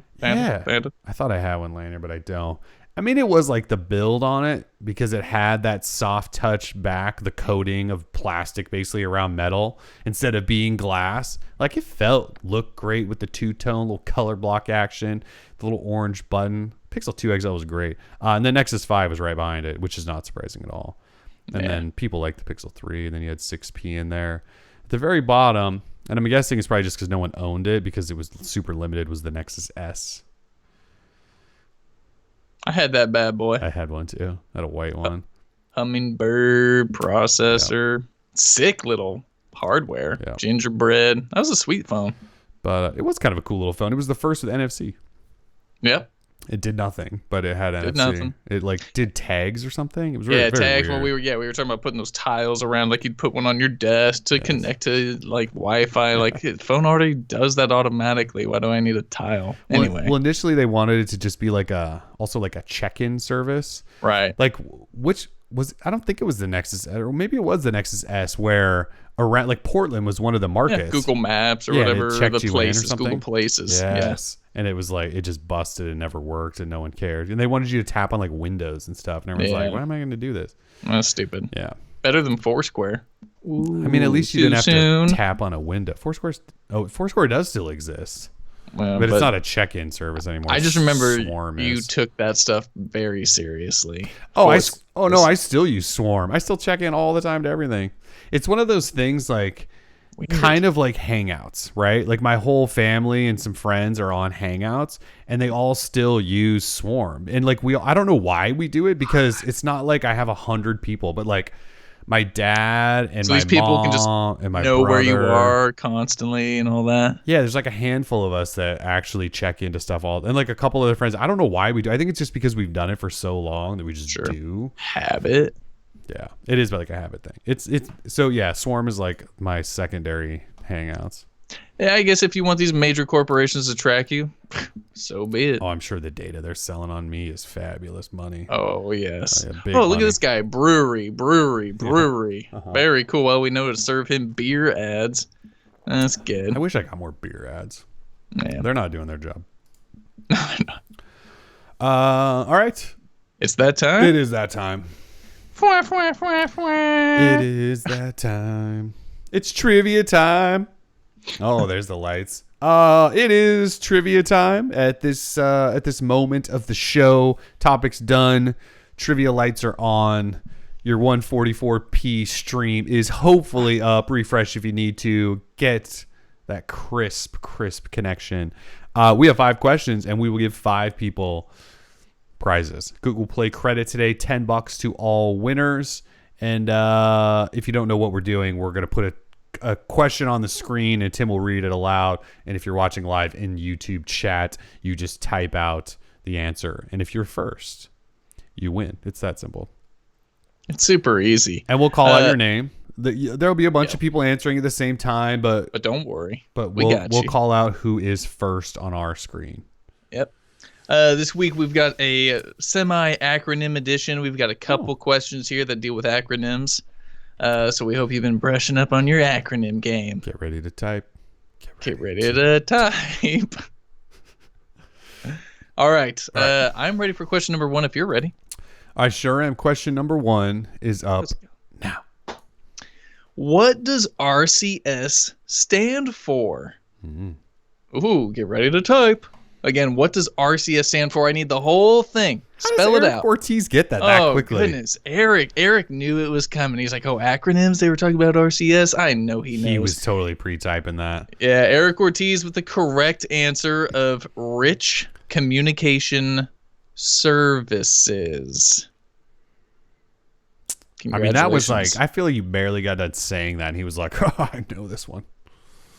S1: I thought I had one laying there, but I don't. I mean, it was like the build on it because it had that soft touch back, the coating of plastic basically around metal instead of being glass. Like it looked great with the two-tone little color block action, the little orange button. Pixel 2 XL was great. And then Nexus 5 was right behind it, which is not surprising at all. And then people liked the Pixel 3, and then you had 6P in there. At the very bottom, and I'm guessing it's probably just because no one owned it because it was super limited, was the Nexus S.
S2: I had that bad boy.
S1: I had one too. I had a white one.
S2: Hummingbird processor. Sick little hardware.
S1: Yeah.
S2: Gingerbread. That was a sweet phone.
S1: But it was kind of a cool little phone. It was the first with NFC.
S2: Yep.
S1: It did nothing, but it had NFC.
S2: Nothing.
S1: It like did tags or something. It was very, very
S2: tags.
S1: weird.
S2: When we were talking about putting those tiles around, like you'd put one on your desk to connect to like Wi-Fi. Like the phone already does that automatically. Why do I need a tile anyway?
S1: Well, initially they wanted it to just be like also like a check-in service.
S2: Right.
S1: Like which was, I don't think it was the Nexus, or maybe it was the Nexus S, where around like Portland was one of the markets.
S2: Yeah, Google Maps or
S1: Yeah,
S2: whatever
S1: it checked
S2: the
S1: you in or
S2: places,
S1: something.
S2: Google Places.
S1: Yes. And it was like, it just busted and never worked and no one cared. And they wanted you to tap on like windows and stuff. And everyone's like, why am I going to do this?
S2: That's stupid.
S1: Yeah.
S2: Better than Foursquare.
S1: I mean, at least you didn't have to tap on a window. Foursquare does still exist. But it's not a check-in service anymore.
S2: I just remember
S1: Swarm
S2: you
S1: is.
S2: took that stuff very seriously.
S1: I still use Swarm. I still check in all the time to everything. It's one of those things like kind of like Hangouts, right? Like my whole family and some friends are on Hangouts and they all still use Swarm. And like I don't know why we do it because it's not like I have 100 people, but like my dad and
S2: so
S1: my
S2: these people
S1: mom
S2: can just
S1: and my
S2: know
S1: brother.
S2: where you are constantly and all that.
S1: Yeah, there's like a handful of us that actually check into stuff and like a couple other friends. I don't know why we do. I think it's just because we've done it for so long that we just do.
S2: Habit.
S1: Yeah, it is like a habit thing. It's so yeah. Swarm is like my secondary Hangouts.
S2: Yeah, I guess if you want these major corporations to track you, so be it.
S1: Oh, I'm sure the data they're selling on me is fabulous money.
S2: Oh, yes.
S1: Big
S2: Look
S1: money.
S2: at this guy. Brewery.
S1: Uh-huh.
S2: Very cool. Well, we know to serve him beer ads. That's good.
S1: I wish I got more beer ads.
S2: Man.
S1: They're not doing their job. All right.
S2: It's that time?
S1: It is that time. It is that time. It's trivia time. Oh, there's the lights. It is trivia time at this moment of the show. Topics done. Trivia lights are on. Your 144p stream is hopefully up. Refresh if you need to get that crisp connection. We have 5 questions, and we will give 5 people prizes. Google Play credit today, $10 to all winners. And if you don't know what we're doing, we're going to put a question on the screen and Tim will read it aloud. And if you're watching live in YouTube chat, you just type out the answer. And if you're first, you win. It's that simple.
S2: It's super easy.
S1: And we'll call out your name. There'll be a bunch of people answering at the same time, but
S2: don't worry.
S1: But we'll call out who is first on our screen.
S2: Yep. This week we've got a semi-acronym edition. We've got a couple questions here that deal with acronyms. So we hope you've been brushing up on your acronym game.
S1: Get ready to type.
S2: Get ready to type. All right. I'm ready for question number 1 if you're ready.
S1: I sure am. Question number 1 is up now.
S2: What does RCS stand for? Ooh, get ready to type. Again, what does RCS stand for? I need the whole thing. Spell it out.
S1: How does Eric Ortiz get that quickly?
S2: Oh, goodness. Eric knew it was coming. He's like, oh, acronyms? They were talking about RCS? I know he knows.
S1: He was totally pre-typing that.
S2: Yeah, Eric Ortiz with the correct answer of Rich Communication Services.
S1: I mean, that was like, I feel like you barely got done saying that, and he was like, oh, I know this one.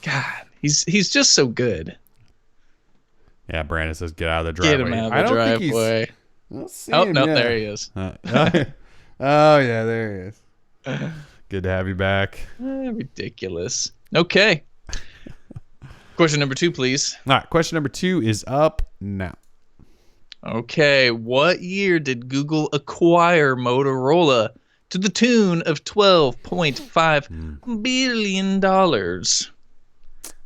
S2: God, he's just so good.
S1: Yeah, Brandon says, get out of the driveway.
S2: Get him out of the driveway. There he is.
S1: Oh, yeah, there he is. Good to have you back.
S2: Ridiculous. Okay. Question number 2, please.
S1: All right, question number 2 is up now.
S2: Okay, what year did Google acquire Motorola to the tune of $12.5 billion?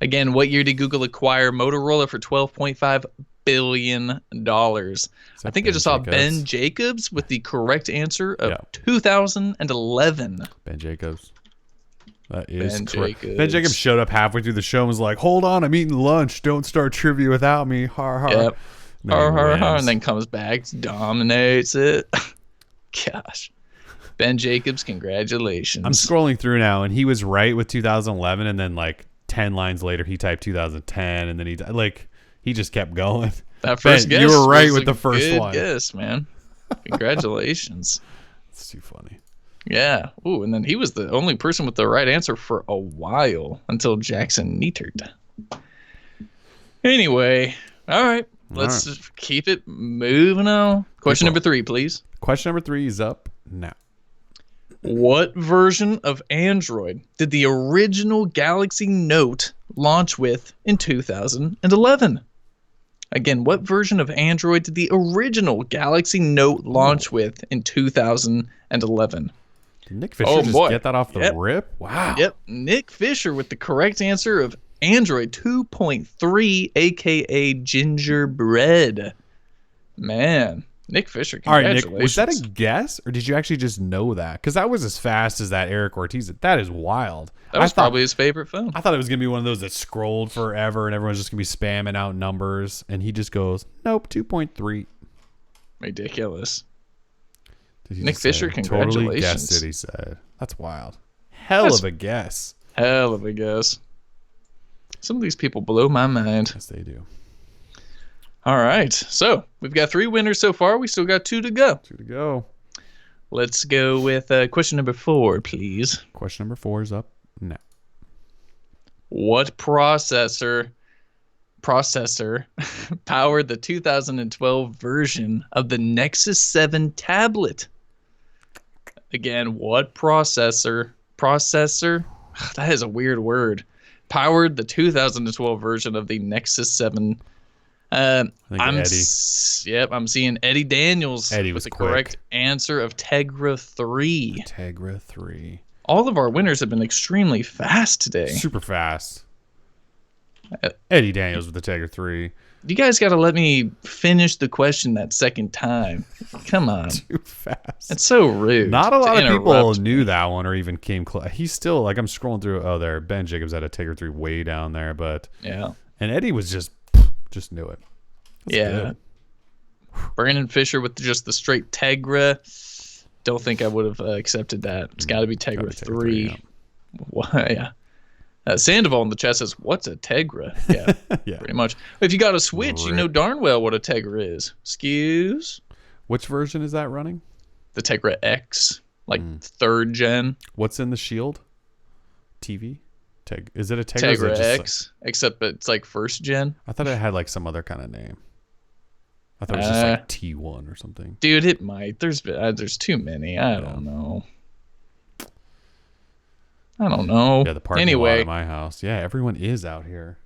S2: Again, what year did Google acquire Motorola for $12.5 billion? I think I just saw Ben Jacobs with the correct answer of 2011.
S1: Ben Jacobs. That is
S2: Ben
S1: correct.
S2: Jacobs.
S1: Ben Jacobs showed up halfway through the show and was like, hold on, I'm eating lunch. Don't start trivia without me. Har, har.
S2: Yep. Har, har, har. And then comes back, dominates it. Gosh. Ben Jacobs, congratulations.
S1: I'm scrolling through now, and he was right with 2011, and then like 10 lines later, he typed 2010, and then he just kept going.
S2: That first guess,
S1: you were right with the first one.
S2: Guess, man. Congratulations.
S1: It's too funny.
S2: Yeah. Ooh, and then he was the only person with the right answer for a while until Jackson Neatert. Anyway, all right. Let's just keep it moving on. Question number 3, please.
S1: Question number 3 is up now.
S2: What version of Android did the original Galaxy Note launch with in 2011? Again, what version of Android did the original Galaxy Note launch with in 2011?
S1: Did Nick Fisher get that off the rip? Wow.
S2: Yep. Nick Fisher with the correct answer of Android 2.3, a.k.a. Gingerbread. Man. Nick Fisher, congratulations.
S1: All right, Nick, was that a guess, or did you actually just know that? Because that was as fast as that Eric Ortiz. That is wild.
S2: That was probably his favorite phone.
S1: I thought it was going to be one of those that scrolled forever, and everyone's just going to be spamming out numbers, and he just goes, nope, 2.3.
S2: Ridiculous. Nick Fisher, congratulations.
S1: Totally guessed it, he said. That's wild. Hell of a guess.
S2: Hell of a guess. Some of these people blow my mind.
S1: Yes, they do.
S2: All right. So we've got 3 winners so far. We still got 2 to go.
S1: 2 to go.
S2: Let's go with question number 4, please.
S1: Question number 4 is up now.
S2: What processor powered the 2012 version of the Nexus 7 tablet? Again, what processor? That is a weird word. Powered the 2012 version of the Nexus 7. I'm seeing Eddie Daniels with the correct answer of Tegra 3.
S1: Tegra 3.
S2: All of our winners have been extremely fast today.
S1: Super fast. Eddie Daniels with the Tegra 3.
S2: You guys got to let me finish the question that second time. Come on.
S1: Too fast.
S2: It's so rude.
S1: Not a lot of people knew that one or even came close. He's still, like, I'm scrolling through. Oh, there. Ben Jacobs had a Tegra 3 way down there. But
S2: yeah.
S1: And Eddie was just knew it. That's good.
S2: Brandon Fisher with just the straight Tegra. Don't think I would have accepted that. It's got to be Tegra 3. Yeah. Sandoval in the chat says, what's a Tegra? Yeah,
S1: yeah,
S2: pretty much. If you got a Switch, you know darn well what a Tegra is. Excuse?
S1: Which version is that running?
S2: The Tegra X, like 3rd gen.
S1: What's in the Shield TV? Is it a Tegra?
S2: Tegra X, except it's like 1st gen.
S1: I thought it had like some other kind of name. I thought it was just like T1 or something.
S2: Dude, it might. There's too many. I don't know.
S1: Yeah, the parking lot at my house. Yeah, everyone is out here.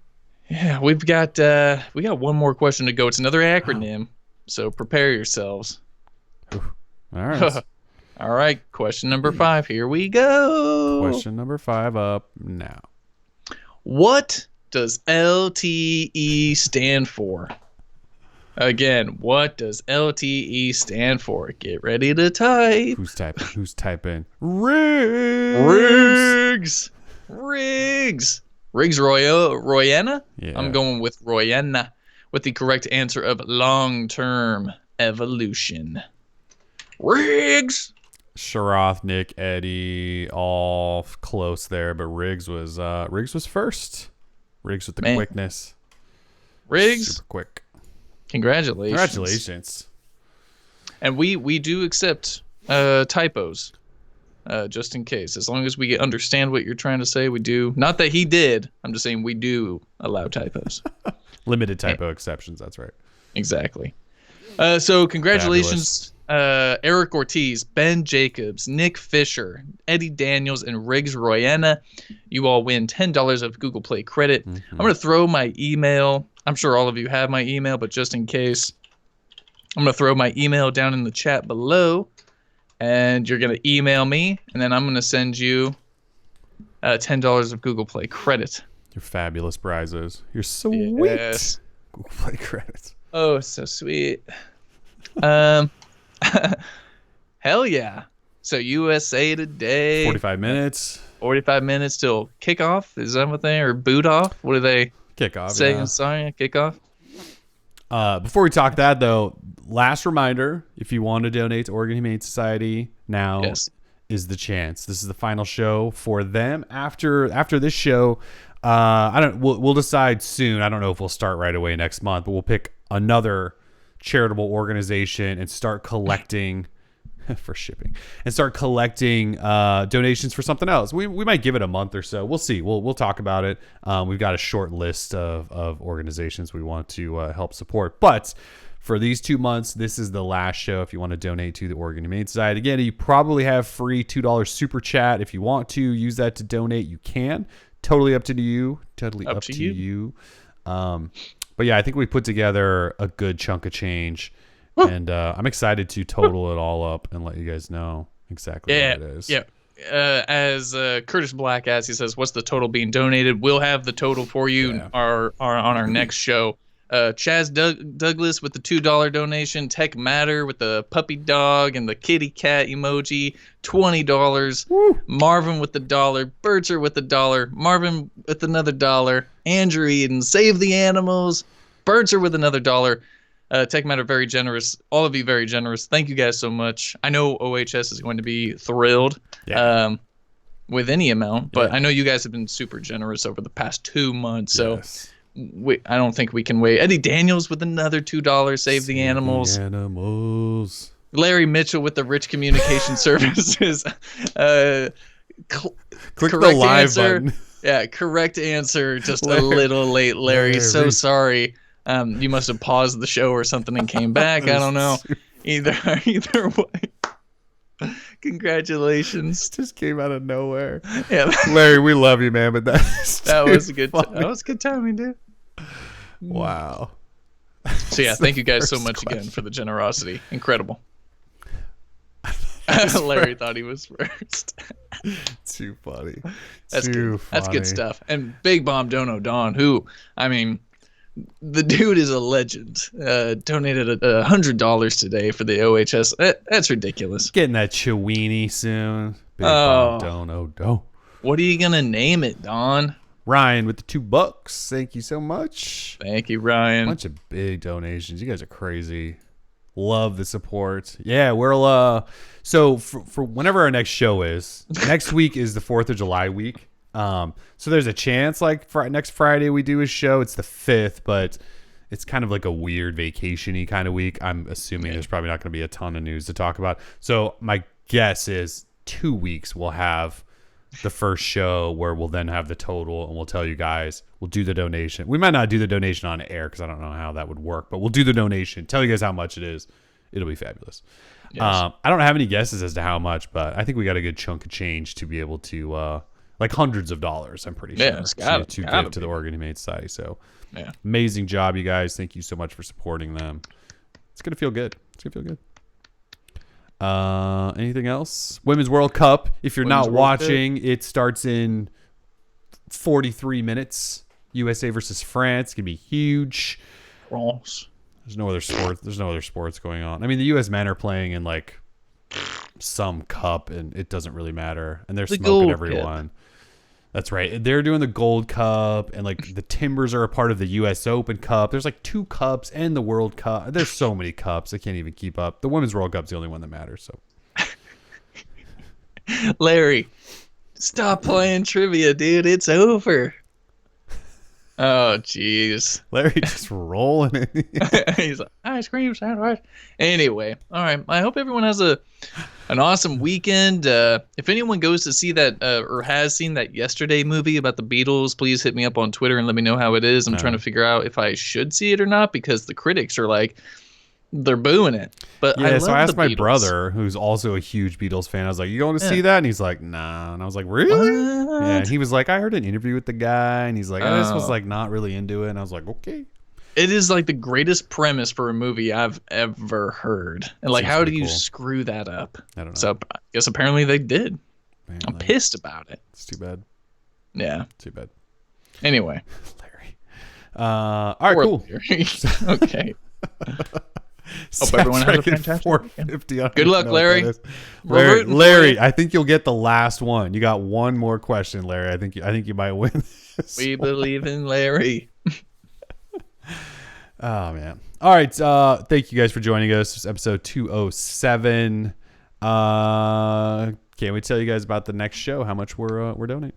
S2: Yeah, we got one more question to go. It's another acronym, so prepare yourselves.
S1: All right.
S2: All right, question number 5. Here we go.
S1: Question number 5 up now.
S2: What does LTE stand for? Again, what does LTE stand for? Get ready to type.
S1: Who's typing? Riggs.
S2: Royana?
S1: Yeah.
S2: I'm going with Royana with the correct answer of long-term evolution. Riggs.
S1: Sharath, Nick, Eddie, all close there, but Riggs was first. Riggs with the quickness.
S2: Riggs.
S1: Super quick.
S2: Congratulations. And we do accept typos, just in case. As long as we understand what you're trying to say, we do. Not that he did. I'm just saying we do allow typos.
S1: Limited typo exceptions. That's right.
S2: Exactly. So congratulations, Eric Ortiz, Ben Jacobs, Nick Fisher, Eddie Daniels, and Riggs Royana. You all win $10 of Google Play credit. I'm going to throw my email. I'm sure all of you have my email, but just in case, I'm going to throw my email down in the chat below, and you're going to email me, and then I'm going to send you $10 of Google Play credit.
S1: You're fabulous, Brizos. You're sweet.
S2: Yes.
S1: Google Play credits.
S2: Oh, so sweet. Hell yeah. So USA Today.
S1: 45 minutes.
S2: 45 minutes till kickoff. Is that what they, or boot off? What do they
S1: Kickoff.
S2: say?
S1: Yeah.
S2: Sorry, kickoff.
S1: Before we talk that though, last reminder: if you want to donate to Oregon Humane Society, now is the chance. This is the final show for them. After this show, we'll decide soon. I don't know if we'll start right away next month, but we'll pick another charitable organization and start collecting for shipping and start collecting donations for something else. We might give it a month or so. We'll see. We'll talk about it. We've got a short list of organizations we want to help support, but for these 2 months, this is the last show. If you want to donate to the Oregon Humane Society, again, you probably have free $2 super chat. If you want to use that to donate, you can. Totally up to you. Totally up to you. But yeah, I think we put together a good chunk of change. And I'm excited to total it all up and let you guys know exactly what it is. Yeah.
S2: As Curtis Black asks, he says, what's the total being donated? We'll have the total for you on our next show. Chaz Douglas with the $2 donation. Tech Matter with the puppy dog and the kitty cat emoji, $20. Woo. Marvin with the $1. Bircher with the $1. Marvin with another $1. Andrew Eden, Save the Animals. Bircher with another $1. Tech Matter, very generous. All of you very generous. Thank you guys so much. I know OHS is going to be thrilled with any amount, but I know you guys have been super generous over the past 2 months. So I don't think we can wait. Eddie Daniels with another $2. Save the Animals. Larry Mitchell with the Rich Communication Services.
S1: Click the live button.
S2: Yeah, correct answer. Just a little late, Larry. So sorry. You must have paused the show or something and came back. I don't know. Either way. Congratulations.
S1: Just came out of nowhere.
S2: Yeah,
S1: Larry, we love you, man, but that
S2: was a good that was good timing, dude.
S1: Wow.
S2: So yeah, thank you guys so much again for the generosity. Incredible. Larry thought he was first.
S1: Too funny.
S2: That's good. That's good stuff. And Big Bomb Dono Don, who, I mean, the dude is a legend. Donated $100 today for the OHS. That's ridiculous.
S1: Getting that Chewini soon. Big Bomb Dono.
S2: What are you gonna name it, Don?
S1: Ryan with the $2. Thank you so much.
S2: Thank you, Ryan.
S1: Bunch of big donations. You guys are crazy. Love the support. Yeah, we're so for whenever our next show is, next week is the 4th of July week. So there's a chance like next Friday we do a show. It's the 5th, but it's kind of like a weird vacation-y kind of week. I'm assuming there's probably not going to be a ton of news to talk about. So my guess is 2 weeks we'll have the first show where we'll then have the total and we'll tell you guys. We'll do the donation. We might not do the donation on air because I don't know how that would work, but we'll do the donation. Tell you guys how much it is. It'll be fabulous. Yes. I don't have any guesses as to how much, but I think we got a good chunk of change to be able to, like hundreds of dollars, I'm pretty sure, to give to the Organ Humane Society. So amazing job, you guys. Thank you so much for supporting them. It's going to feel good. Anything else? Women's World Cup. If you're not watching, it starts in 43 minutes. USA versus France. It's going to be huge.
S2: France.
S1: There's no other sports going on. I mean, the U.S. men are playing in like some cup, and it doesn't really matter. And they're smoking everyone. Cup. That's right. They're doing the Gold Cup, and like the Timbers are a part of the U.S. Open Cup. There's like 2 cups and the World Cup. There's so many cups. I can't even keep up. The Women's World Cup's the only one that matters. So,
S2: Larry, stop playing trivia, dude. It's over. Oh, jeez.
S1: Larry just rolling it.
S2: He's like, ice cream sandwich. Anyway, all right. I hope everyone has an awesome weekend. If anyone goes to see that or has seen that Yesterday movie about the Beatles, please hit me up on Twitter and let me know how it is. I'm trying to figure out if I should see it or not because the critics are like, they're booing it. But
S1: yeah, so I asked my brother, who's also a huge Beatles fan. I was like, "You going to see that?" And he's like, "Nah." And I was like, "Really?"
S2: What?
S1: Yeah. And he was like, "I heard an interview with the guy," and he's like, "I just was like not really into it." And I was like, "Okay."
S2: It is like the greatest premise for a movie I've ever heard. And like, how do you screw that up?
S1: I don't know.
S2: So I guess apparently they did. I'm pissed about it.
S1: It's too bad.
S2: Yeah.
S1: Too bad.
S2: Anyway.
S1: Larry. All right, cool.
S2: Okay. Hope everyone has a fantastic
S1: 450.
S2: Good luck, Larry.
S1: Larry, I think you'll get the last one. You got one more question, Larry. I think you might win this
S2: We believe in Larry.
S1: Oh man. All right. Thank you guys for joining us. This is episode 207. Can't wait to tell you guys about the next show, how much we're donating.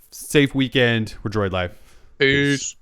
S2: Safe
S1: weekend. We're Droid Life.
S2: Peace.